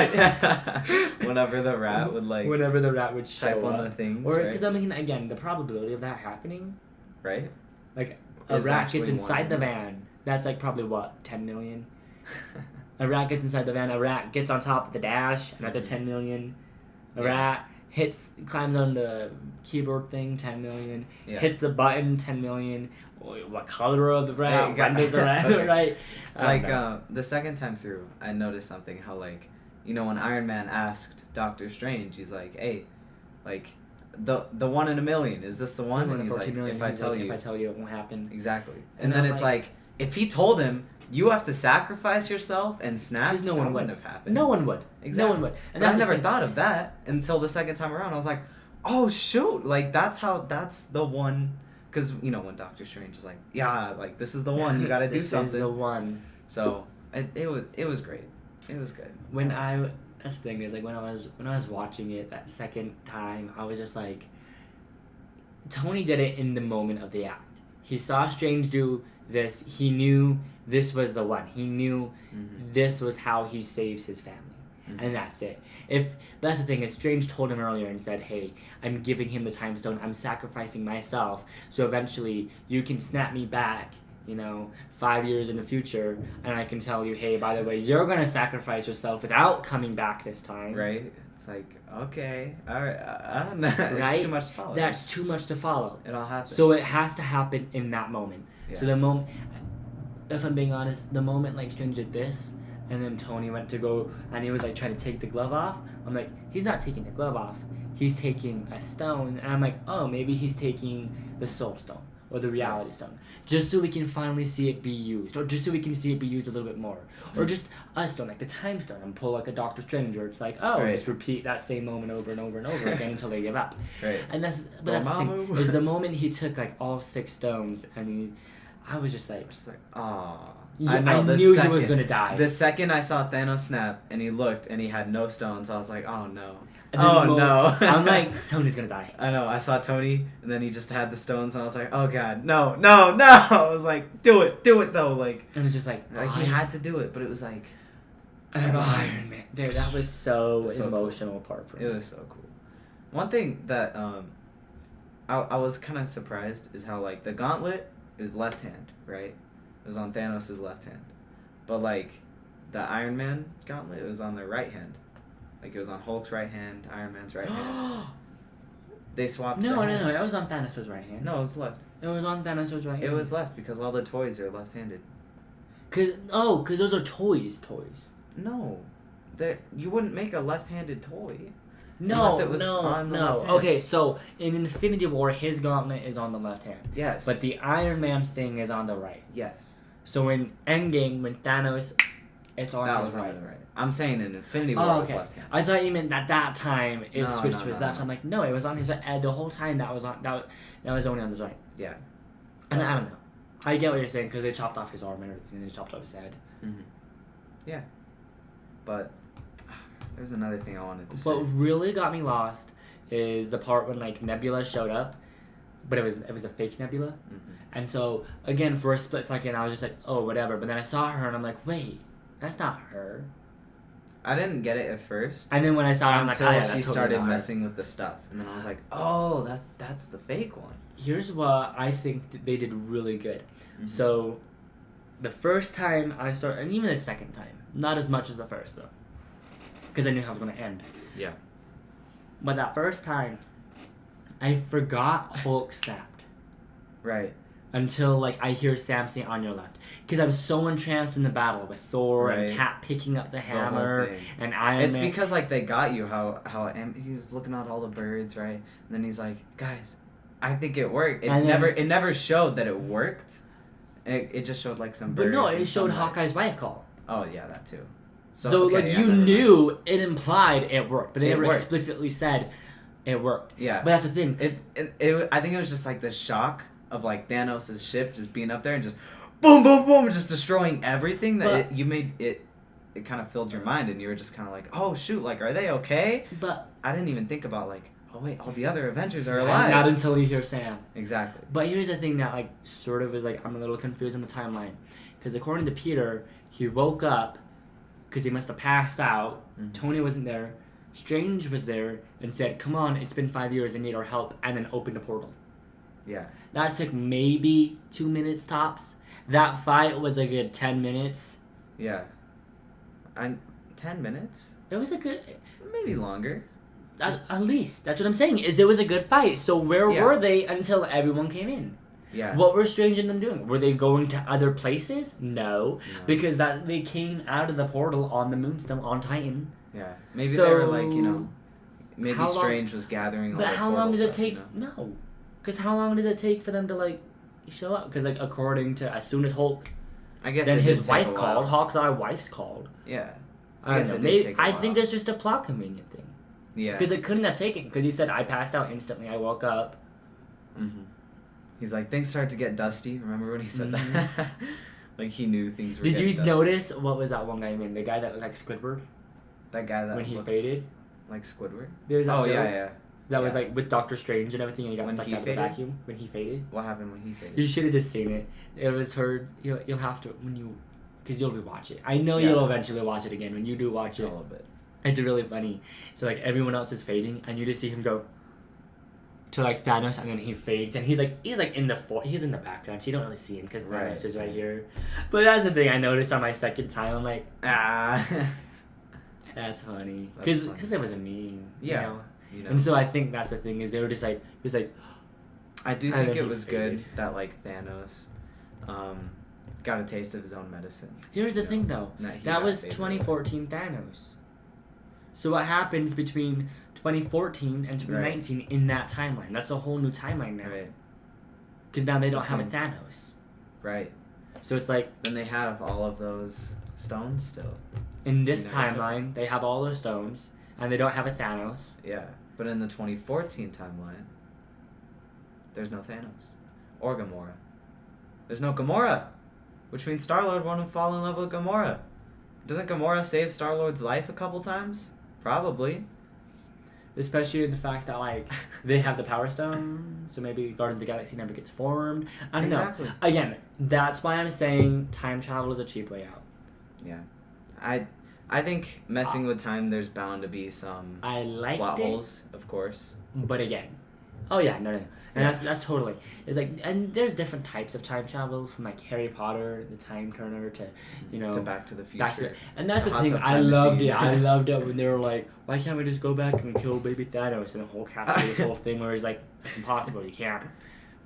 Whenever the rat would like... Whenever the rat would show type on up. the things, Or, right? because I mean, again, the probability of that happening, right? like, a rat gets inside the van, that's like probably what, 10 million? A rat gets inside the van, a rat gets on top of the dash, another 10 million. A rat climbs on the keyboard thing, 10 million. Yeah. Hits the button, 10 million. What color of the rat? Hey, When does the rat, okay. right? Like, the second time through, I noticed something, how, like, you know, when Iron Man asked Doctor Strange, he's like, hey, like, the 1 in a million, is this the one? And he's like, if I tell you, it won't happen. Exactly. And then it's like, if he told him, you have to sacrifice yourself and snap, Because no one wouldn't would. have happened. No one would. Exactly. No one would. And But I never thought of that until the second time around. I was like, oh, shoot. Like, that's the one. Because, you know, when Doctor Strange is like, yeah, like, this is the one. You got to do something. This is the one. So, it was great. It was good. That's the thing, is like, when I was watching it that second time, I was just like, Tony did it in the moment of the act. He saw Strange do this. He knew this was the one. He knew this was how he saves his family. And that's it. That's the thing, is Strange told him earlier and said, hey, I'm giving him the time stone. I'm sacrificing myself. So eventually you can snap me back, you know, 5 years in the future, and I can tell you, hey, by the way, you're going to sacrifice yourself without coming back this time. Right? It's like, okay, all right. Right? It's too much to follow. That's too much to follow. It all happens. So it has to happen in that moment. Yeah. So the moment, if I'm being honest, the moment like Strange did this, and then Tony went to go, and he was like trying to take the glove off, I'm like, he's not taking the glove off. He's taking a stone, and I'm like, oh, maybe he's taking the soul stone or the reality stone, just so we can finally see it be used, or just so we can see it be used a little bit more, or just a stone like the time stone, and pull like a Doctor Strange, where it's like, oh, just repeat that same moment over and over and over again until they give up. Right. And that's the thing, is the moment he took like all 6 stones, and I was just like, aw. yeah, I know, I knew he was gonna die. The second I saw Thanos snap and he looked and he had no stones, I was like, oh no. And then Oh no. I'm like, Tony's gonna die. I know, I saw Tony and then he just had the stones and I was like, oh god, no. I was like, do it though. Like, And it's just like he had to do it, but it was like, Iron Man. Dude, that was so so emotional part for me. it was so cool. One thing that I was kind of surprised is how, like, the gauntlet is left hand, right? It was on Thanos' left hand. But, like, the Iron Man gauntlet, it was on their right hand. Like, it was on Hulk's right hand, Iron Man's right hand. They swapped No, hands. that was on Thanos' right hand. No, it was left. It was on Thanos' right hand. It was left because all the toys are left-handed. Cause those are toys. No. You wouldn't make a left-handed toy. No, Unless it was on the left hand. Okay, so in Infinity War, his gauntlet is on the left hand. Yes. But the Iron Man thing is on the right. Yes. So in Endgame, when Thanos, it's on That his was right. on the right. I'm saying in Infinity War it was left hand. I thought you meant at that time it No, switched no, to his no, left. no. I'm like, no, it was on his right. The whole time that was only on his right. Yeah. And I don't know. I get what you're saying, because they chopped off his arm and everything, and they chopped off his head. Mm-hmm. Yeah. But There's another thing I wanted to say. What really got me lost is the part when like Nebula showed up, but it was a fake Nebula, and so again for a split second I was just like, oh whatever, but then I saw her and I'm like, wait, that's not her. I didn't get it at first. And then when I saw her, I'm like, until oh, yeah, she that's started totally messing with the stuff, and then I was like, oh, that's the fake one. Here's what I think that they did really good. So, the first time I started, and even the second time, not as much as the first though, because I knew how it was going to end. Yeah. But that first time, I forgot Hulk snapped. Right. Until like I hear Sam say on your left, because I'm so entranced in the battle with Thor and Cap picking up the hammer and Iron Man. It's because like they got you how he was looking at all the birds, right? And then he's like, guys, I think it worked. It never showed that it worked. It just showed like some birds. But no, it showed Hawkeye's wife call. Oh yeah, that too. So like you knew it implied it worked, but they never explicitly said it worked. Yeah. But that's the thing. I think it was just like the shock of like Thanos' ship just being up there and just boom, boom, boom, just destroying everything that you made it. It kind of filled your mind, and you were just kind of like, oh shoot, like are they okay? But I didn't even think about like, oh wait, all the other Avengers are alive. Not until you hear Sam. Exactly. But here's the thing that like sort of is like I'm a little confused in the timeline, because according to Peter, he woke up because he must have passed out. Tony wasn't there. Strange was there and said, "Come on, it's been 5 years. I need our help," and then opened a portal. Yeah. That took maybe 2 minutes tops. That fight was a good 10 minutes. Yeah. 10 minutes? It was a good... Maybe longer. At least. That's what I'm saying, is it was a good fight. So where were they until everyone came in? Yeah. What were Strange and them doing? Were they going to other places? No. Because they came out of the portal on the moon still on Titan. Yeah. Maybe they were like, maybe Strange was gathering all But the how long does it take? No. Because how long does it take for them to, like, show up? Because, like, according to, as soon as Hulk... I guess then his wife called. Hawkeye's wife's called. Yeah. I don't know. I think that's just a plot convenient thing. Yeah. Because it couldn't have taken... Because he said, I passed out instantly. I woke up. He's like, things started to get dusty. Remember when he said that? Like, he knew things were Did getting you dusty. notice... What was that one guy named? The guy that looked like Squidward? That guy that when he looks faded? Like Squidward? There was that joke yeah. That was like with Doctor Strange and everything, and he got When stuck he out of the faded? vacuum when he faded. What happened when he faded? You should have just seen it. It was heard. You'll have to when you, because you'll rewatch it. I know you'll eventually watch it again. When you do watch it, a little bit. It's really funny. So like everyone else is fading, and you just see him go to like Thanos, and then he fades, and he's like in the background, so you don't really see him because Thanos is right here. But that's the thing I noticed on my second time. I'm like, that's funny because it was a meme. Yeah. You know? And so I think that's the thing is they were just like it was like. I do think it was good that like Thanos, got a taste of his own medicine. Here's the thing though, that was 2014 Thanos. So what happens between 2014 and 2019 in that timeline? That's a whole new timeline now. Right. Because now they don't have a Thanos. Right. So it's like then they have all of those stones still. In this timeline, they have all those stones. And they don't have a Thanos. Yeah, but in the 2014 timeline, there's no Thanos. Or Gamora. There's no Gamora! Which means Star-Lord won't fall in love with Gamora. Doesn't Gamora save Star-Lord's life a couple times? Probably. Especially the fact that, like, they have the Power Stone, so maybe Guardians of the Galaxy never gets formed. I don't know. Again, that's why I'm saying time travel is a cheap way out. Yeah. I think messing with time, there's bound to be some plot holes, of course. But again, no. And that's totally. It's like, and there's different types of time travel from like Harry Potter, the Time Turner, to, to Back to the Future. And that's the thing, I loved it. I loved it when they were like, why can't we just go back and kill baby Thanos? And the whole cast of this whole thing where he's like, it's impossible, you can't.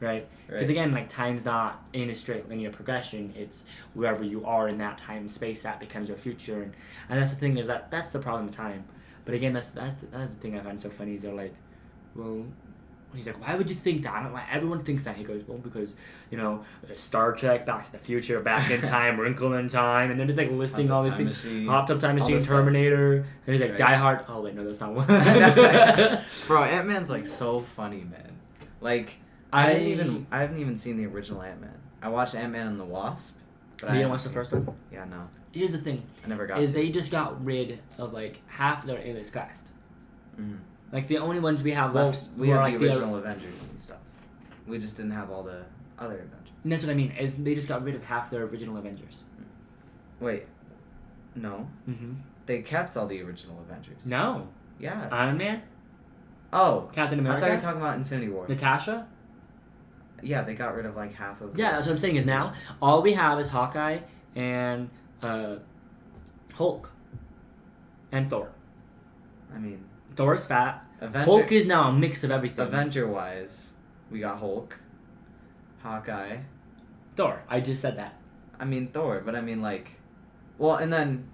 Right? Because again, like, time's not in a straight linear progression. It's wherever you are in that time and space, that becomes your future. And that's the thing, is that's the problem with time. But again, that's the thing I find so funny, is they're like, well, he's like, why would you think that? I don't know why everyone thinks that. He goes, well, because, Star Trek, Back to the Future, Back in Time, Wrinkle in Time, and then just like listing all these things. Hot Tub Time Machine, Terminator, and he's like, Die Hard. Oh, wait, no, that's not one. Bro, Ant-Man's like so funny, man. Like, I haven't even seen the original Ant-Man. I watched Ant-Man and the Wasp. But You didn't watch the first one? Yeah, no. Here's the thing. I never got is to. they just got rid of like half their A-list cast. Mm-hmm. Like the only ones we have left. We had like the original Avengers and stuff. We just didn't have all the other Avengers. And that's what I mean. Is they just got rid of half their original Avengers. Wait. No. Mm-hmm. They kept all the original Avengers. No. Yeah. Iron Man. Oh. Captain I America. thought you were talking about Infinity War. Natasha. Yeah, they got rid of like half of. Yeah, that's what I'm saying. Is now all we have is Hawkeye and Hulk and Thor. I mean, Thor's fat. Hulk is now a mix of everything. Avenger-wise, we got Hulk, Hawkeye. Thor. I just said that. I mean Thor, but I mean like, well, and then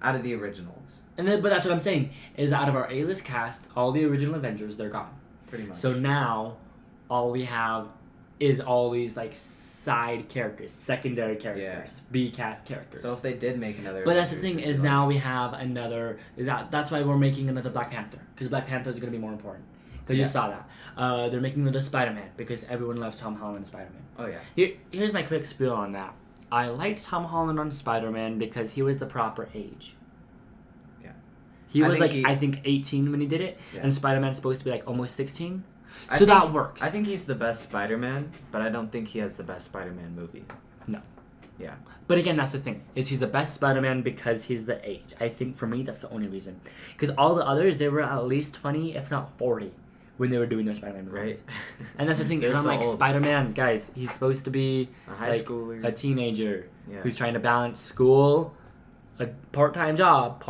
out of the originals. But that's what I'm saying is out of our A-list cast, all the original Avengers, they're gone. Pretty much. So now, all we have is all these like side characters, secondary characters, B-cast characters. So if they did make another, but that's the thing is now we have another. That's why we're making another Black Panther because Black Panther is going to be more important. Because you saw that. They're making another Spider-Man because everyone loves Tom Holland Spider-Man. Oh yeah. Here's my quick spiel on that. I liked Tom Holland on Spider-Man because he was the proper age. Yeah. He was I think 18 when he did it, and Spider-Man's supposed to be like almost 16. So that works. I think he's the best Spider-Man, but I don't think he has the best Spider-Man movie. No. Yeah. But again, that's the thing. Is he's the best Spider-Man because he's the age. I think for me, that's the only reason. Because all the others, they were at least 20, if not 40, when they were doing their Spider-Man movies. Right. And that's the thing. And I'm like, old. Spider-Man, guys, he's supposed to be a high schooler. A teenager who's trying to balance school, a part-time job,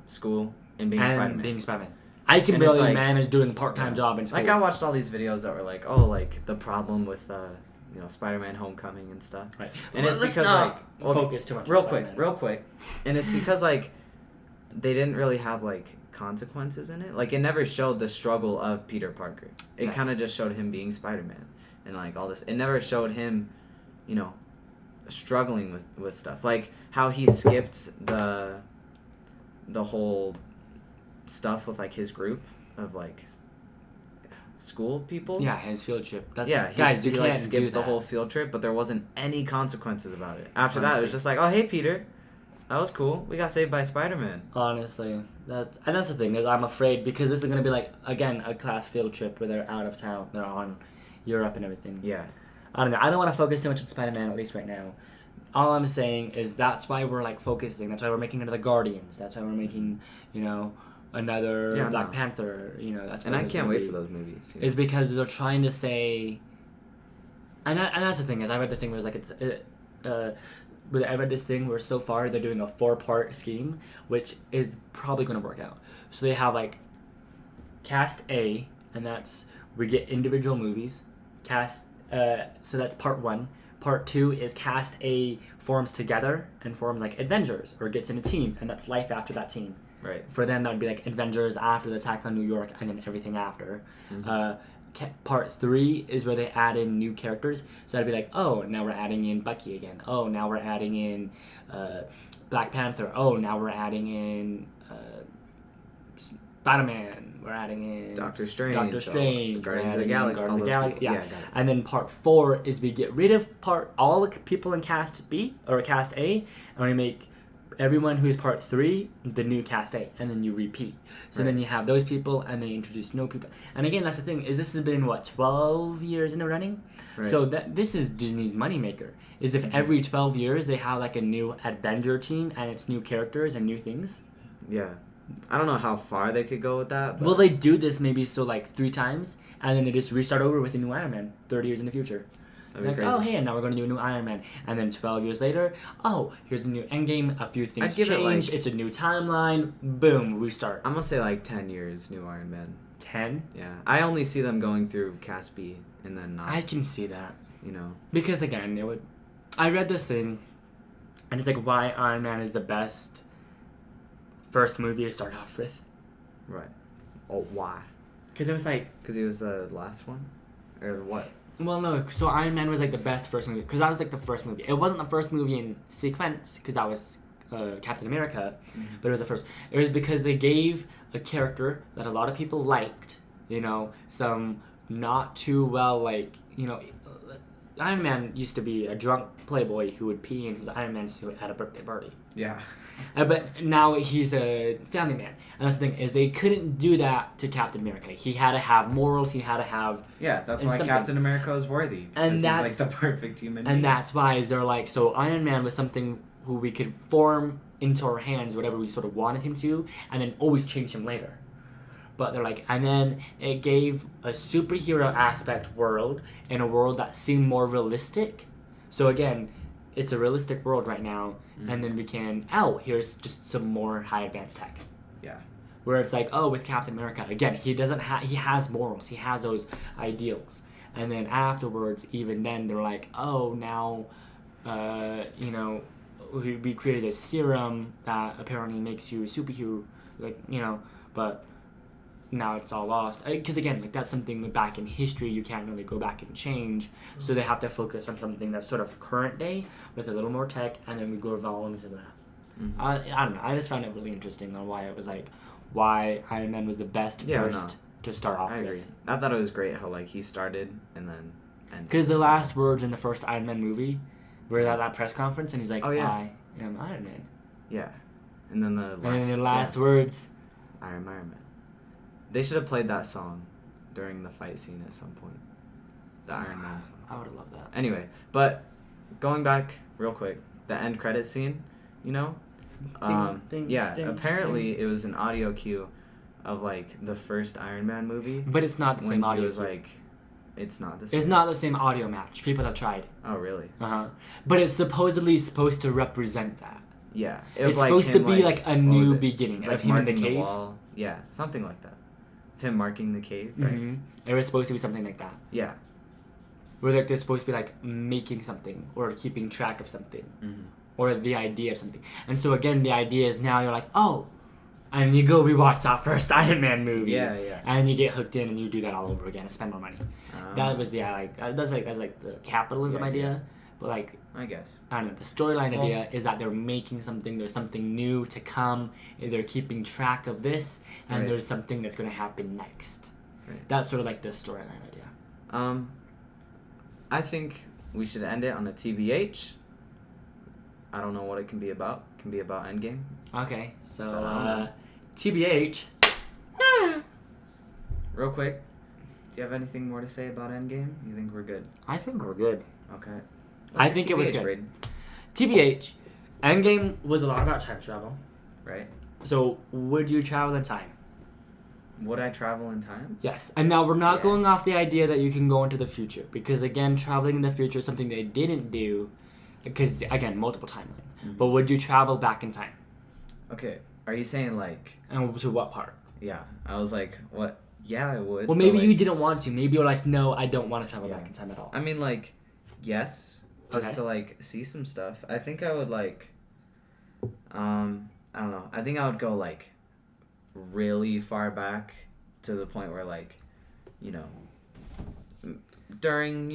school, and being Spider-Man. I can barely manage doing a part-time job in school. Like I watched all these videos that were like, oh, like the problem with Spider-Man Homecoming and stuff. Right. And it's because focus too much. Real quick. And it's because like they didn't really have like consequences in it. Like it never showed the struggle of Peter Parker. It kind of just showed him being Spider-Man and like all this. It never showed him, struggling with stuff. Like how he skipped the whole stuff with like his group of like school people. Yeah, his field trip. He like skipped the whole field trip, but there wasn't any consequences about it. After that, it was just like, oh hey Peter, that was cool. We got saved by Spider-Man. Honestly, that's the thing is I'm afraid because this is gonna be like again a class field trip where they're out of town, they're on Europe and everything. Yeah. I don't know. I don't want to focus too much on Spider-Man at least right now. All I'm saying is that's why we're like focusing. That's why we're making another Guardians. That's why we're making another Black Panther, that's. And I can't wait for those movies. Is because they're trying to say. And that's the thing is I read this thing where it's like I read this thing where so far they're doing a 4-part scheme, which is probably going to work out. So they have like cast A, and that's we get individual movies. Cast so that's part 1. Part 2 is cast A forms together and forms like Avengers or gets in a team, and that's life after that team. Right. For them, that would be like Avengers after the attack on New York and then everything after. Mm-hmm. Part 3 is where they add in new characters. So that'd be like, oh, now we're adding in Bucky again. Oh, now we're adding in Black Panther. Oh, now we're adding in Spider-Man. We're adding in Doctor Strange. Guardians of the Galaxy. Yeah. And then part 4 is we get rid of all the people in cast B or cast A, and we make everyone who's part 3 the new cast A, and then you repeat. So then you have those people, and they introduce no people. And again, that's the thing is this has been 12 years in the running. Right. So this is Disney's moneymaker. Is if every 12 years they have like a new Avenger team and it's new characters and new things. Yeah. I don't know how far they could go with that. But... Will they do this maybe so like 3 times, and then they just restart over with a new Iron Man 30 years in the future? Like, oh, hey, now we're going to do a new Iron Man. And then 12 years later, oh, here's a new Endgame. A few things change. It's a new timeline. Boom, restart. I'm going to say like 10 years, new Iron Man. 10? Yeah. I only see them going through Cast B and then not. I can see that. Because, again, I read this thing, and it's like why Iron Man is the best first movie to start off with. Right. Oh, why? Because it was like... Because he was the last one? Or what? Well, no. So Iron Man was like the best first movie because that was like the first movie. It wasn't the first movie in sequence because that was Captain America, but it was the first. It was because they gave a character that a lot of people liked. Some not too well Iron Man used to be a drunk playboy who would pee in his Iron Man suit at a birthday party. Yeah. But now he's a family man. And that's the thing, is they couldn't do that to Captain America. He had to have morals, he had to have... Yeah, that's why Captain America is worthy. And that's... he's like the perfect human being. And that's why is they're like, so Iron Man was something who we could form into our hands, whatever we sort of wanted him to, and then always change him later. But they're like, and then it gave a superhero aspect world in a world that seemed more realistic. So again, it's a realistic world right now, and then we can, here's just some more high advanced tech. Yeah. Where it's like, with Captain America, again, he has morals, he has those ideals. And then afterwards, even then, they're like, now, we created a serum that apparently makes you a superhero, but now it's all lost. Because again, like that's something back in history you can't really go back and change. So they have to focus on something that's sort of current day with a little more tech, and then we go volumes into that. Mm-hmm. I don't know. I just found it really interesting on why it was like why Iron Man was the best first to start off I agree. with. I thought it was great how like he started and then ended. Because the last words in the first Iron Man movie were at that press conference, and he's like, "I am Iron Man." Yeah, and then the last words, I am Iron Man. They should have played that song during the fight scene at some point. The Iron Man song. I would have loved that. Anyway, but going back real quick, the end credit scene, apparently it was an audio cue of like the first Iron Man movie. But it's not the same audio. When he was like, it's not the same. It's not the same audio match. People have tried. Oh, really? But it's supposedly supposed to represent that. Yeah. It's supposed to be like a new beginning of him in the cave. The wall. Yeah, something like that. Of him marking the cave, right? Mm-hmm. It was supposed to be something like that. Yeah. Where like they're supposed to be like making something or keeping track of something. Mm-hmm. Or the idea of something. And so again, the idea is now you're like, and you go rewatch that first Iron Man movie. Yeah, yeah. And you get hooked in and you do that all over again and spend more money. That was that's like the capitalism idea. But like, I guess. I don't know, the storyline idea is that they're making something, there's something new to come, and they're keeping track of this, and there's something that's going to happen next. Right. That's sort of like the storyline idea. I think we should end it on a TBH. I don't know what it can be about. It can be about Endgame. Okay, so TBH. Real quick, do you have anything more to say about Endgame? You think we're good? I think we're good. Okay. I think it was good. Rating? TBH, Endgame was a lot about time travel. Right. So, would you travel in time? Would I travel in time? Yes. And now we're not going off the idea that you can go into the future. Because, again, traveling in the future is something they didn't do. Because, again, multiple timelines. Mm-hmm. But would you travel back in time? Okay. Are you saying, like... And to what part? Yeah. I was like, what? Yeah, I would. Well, maybe you didn't want to. Maybe you're like, no, I don't want to travel back in time at all. I mean, like, yes. Just to, like, see some stuff. I think I would, like... I don't know. I think I would go, like, really far back to the point where, like, during,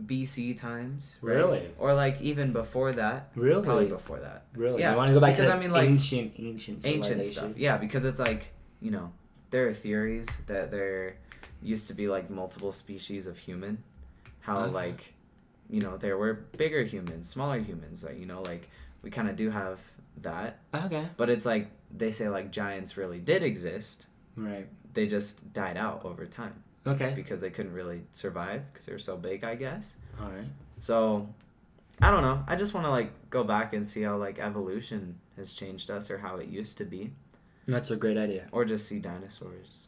BC times. Right? Really? Or, like, even before that. Really? Probably before that. Really? Yeah. You want to go back because, to I mean, like, ancient stuff. Yeah, because it's, like, there are theories that there used to be, like, multiple species of human. How, like... there were bigger humans, smaller humans. Like, like, we kind of do have that. Okay. But it's like, they say, like, giants really did exist. Right. They just died out over time. Okay. Because they couldn't really survive because they were so big, I guess. All right. So, I don't know. I just want to, like, go back and see how, like, evolution has changed us or how it used to be. That's a great idea. Or just see dinosaurs.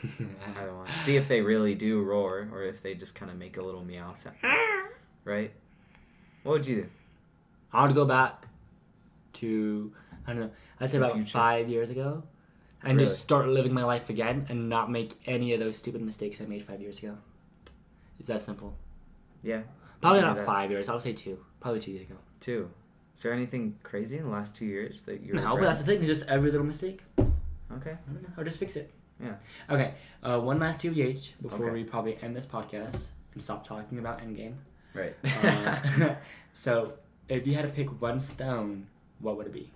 I don't want to see if they really do roar or if they just kind of make a little meow sound. Right? What would you do? I would go back to, I don't know, I'd say about 5 years ago. And just start living my life again and not make any of those stupid mistakes I made 5 years ago. It's that simple. Yeah. Probably not 5 years. I'll say 2. Probably 2 years ago. 2. Is there anything crazy in the last 2 years that you No, but that's the thing. It's just every little mistake. Okay. I don't know. I'll just fix it. Yeah. Okay. One last TBH before we probably end this podcast and stop talking about Endgame. Right. So, if you had to pick one stone, what would it be?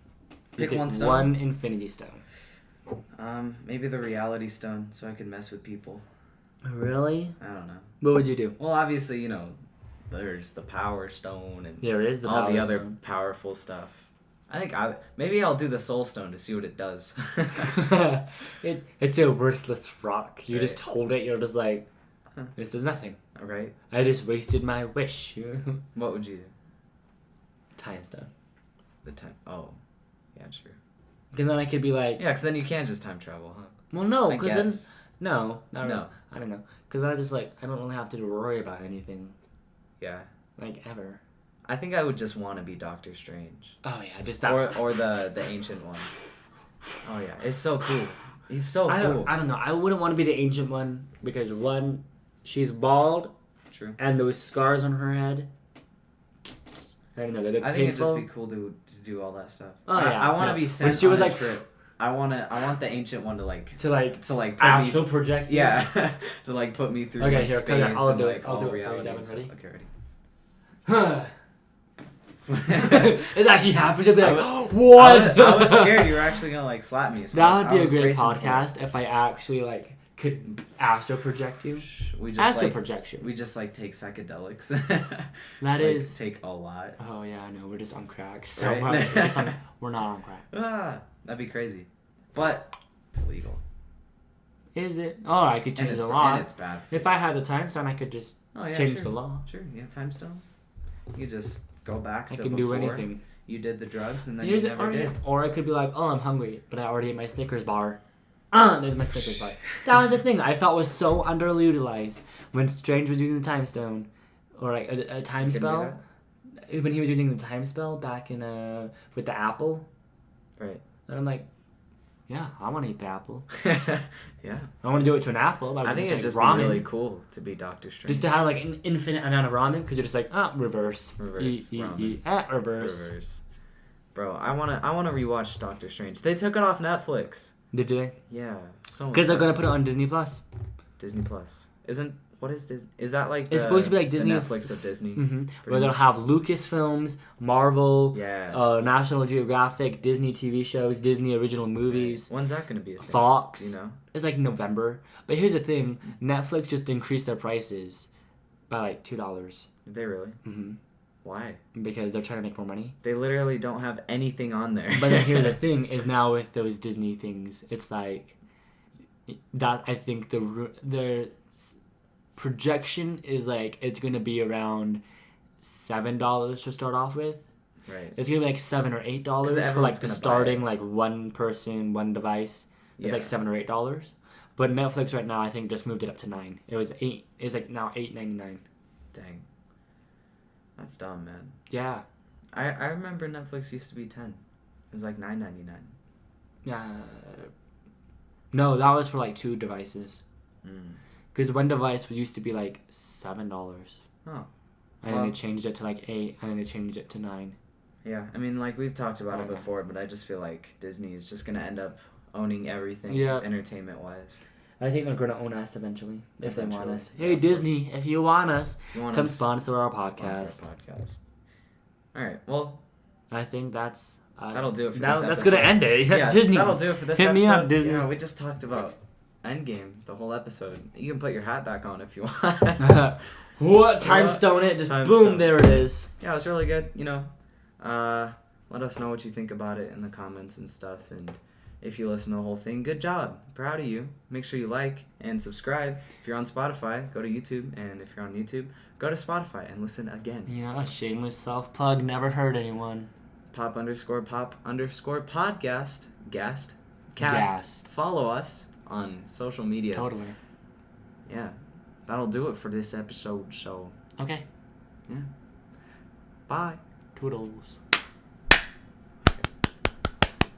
Pick one stone? One infinity stone. Maybe the reality stone so I could mess with people. Really? I don't know. What would you do? Well, obviously, there's the Power Stone and There is the all Power the other Stone. powerful stuff. I think maybe I'll do the Soul Stone to see what it does. It's a worthless rock. You Right. just hold it. You're just like, this is nothing. All right. I just wasted my wish. What would you do? Time stone. The time. Oh, yeah, sure. Because then I could be like, Yeah, because then you can't just time travel, huh? well, no, I because then guess. no, No. I don't know. Because I just like I don't really have to worry about anything Yeah. like ever. I think I would just want to be Doctor Strange. Oh yeah, just that. Or the ancient one. Oh yeah, it's so cool. He's so I cool. don't know. I wouldn't want to be the ancient one because one, she's bald True. and those scars on her head. I don't know. They look I think it'd painful. just be cool to do all that stuff. Oh yeah. I want to no. be sent When she was on a like trip. I want the ancient one to like to like put me, astral project. yeah, to like put me through Okay, like here, space come here. I'll and do it. like I'll all do it for you, reality. Devin. And stuff. Ready? Okay, ready. It actually happened to be like, I what? I was scared you were actually gonna like slap me. So That would be I a was great bracing for it. podcast if I actually like could astral project you. We just Astral like projection. we just like take psychedelics. That like, is. take a lot. Oh yeah, I know. We're just on crack. So Right? we're not on crack. That'd be crazy, but it's illegal. Is it? Oh, I could And change it's, the law. and it's bad. For If I had the time stone, I could just oh, yeah, change sure. the law. Sure, yeah, time stone. You just go back I to can before do anything. you did the drugs and then Here's you it, never did. or I could be like, oh, I'm hungry, but I already ate my Snickers bar. There's my Snickers bar. That was the thing I felt was so underutilized when Strange was using the time stone, or like a time You can do spell. When he was using the time spell back in with the apple. Right. And I'm like, yeah, I want to eat the apple. Yeah. I want to do it to an apple. I think it'd like just ramen. be really cool to be Doctor Strange. Just to have like an infinite amount of ramen, because you're just like, reverse. Reverse ramen. Eat, reverse. Reverse. Bro, I wanna rewatch Doctor Strange. They took it off Netflix. Did they? Yeah, so. Because they're gonna put it on Disney Plus. Disney Plus. What is Disney? Is that like It's supposed to be like the Disney's Netflix of Disney? Mm-hmm. Pretty Where they'll much. have Lucasfilms, Marvel, Yeah. National Geographic, Disney TV shows, Disney original movies, When's that gonna be a thing? Fox. Do you know? It's like November. But here's the thing: Netflix just increased their prices by like $2. Did they really? Mm-hmm. Why? Because they're trying to make more money. They literally don't have anything on there. But then here's the thing: is now with those Disney things, it's like that. I think their projection is like it's gonna be around $7 to start off with. Right. It's gonna be like $7 or $8 for everyone's like the gonna buy starting it. like one person, one device. It's Yeah. like $7 or $8. But Netflix right now I think just moved it up to $9. It was $8. It's like now $8.99. Dang. That's dumb, man. Yeah. I remember Netflix used to be 10. It was like $9.99. No, that was for like 2 devices. Mm. Because one device used to be like $7. Oh. And then they changed it to like 8, and then they changed it to 9. Yeah, I mean, like, we've talked about I it know. before, but I just feel like Disney is just going to end up owning everything Yeah. entertainment-wise. I think they're gonna own us eventually if they want Eventually. us. Yeah, Hey of course. Disney, if you want us, If you want come us, sponsor our sponsor podcast. our podcast. All right, well, I think that's that'll do it for this that's episode. gonna end it. Yeah, Disney. that'll do it for this Hit episode. me up, Disney. Yeah, we just talked about Endgame the whole episode. You can put your hat back on if you want. What? Time What? stone it. Just Time boom, stone. there it is. Yeah, it was really good. You know, let us know what you think about it in the comments and stuff. And if you listen to the whole thing, good job. Proud of you. Make sure you like and subscribe. If you're on Spotify, go to YouTube. And if you're on YouTube, go to Spotify and listen again. You know, a shameless self plug never hurt anyone. pop_podcast cast. Gas. Follow us on social medias. Totally. Yeah, that'll do it for this episode. So Okay. yeah, bye. Toodles.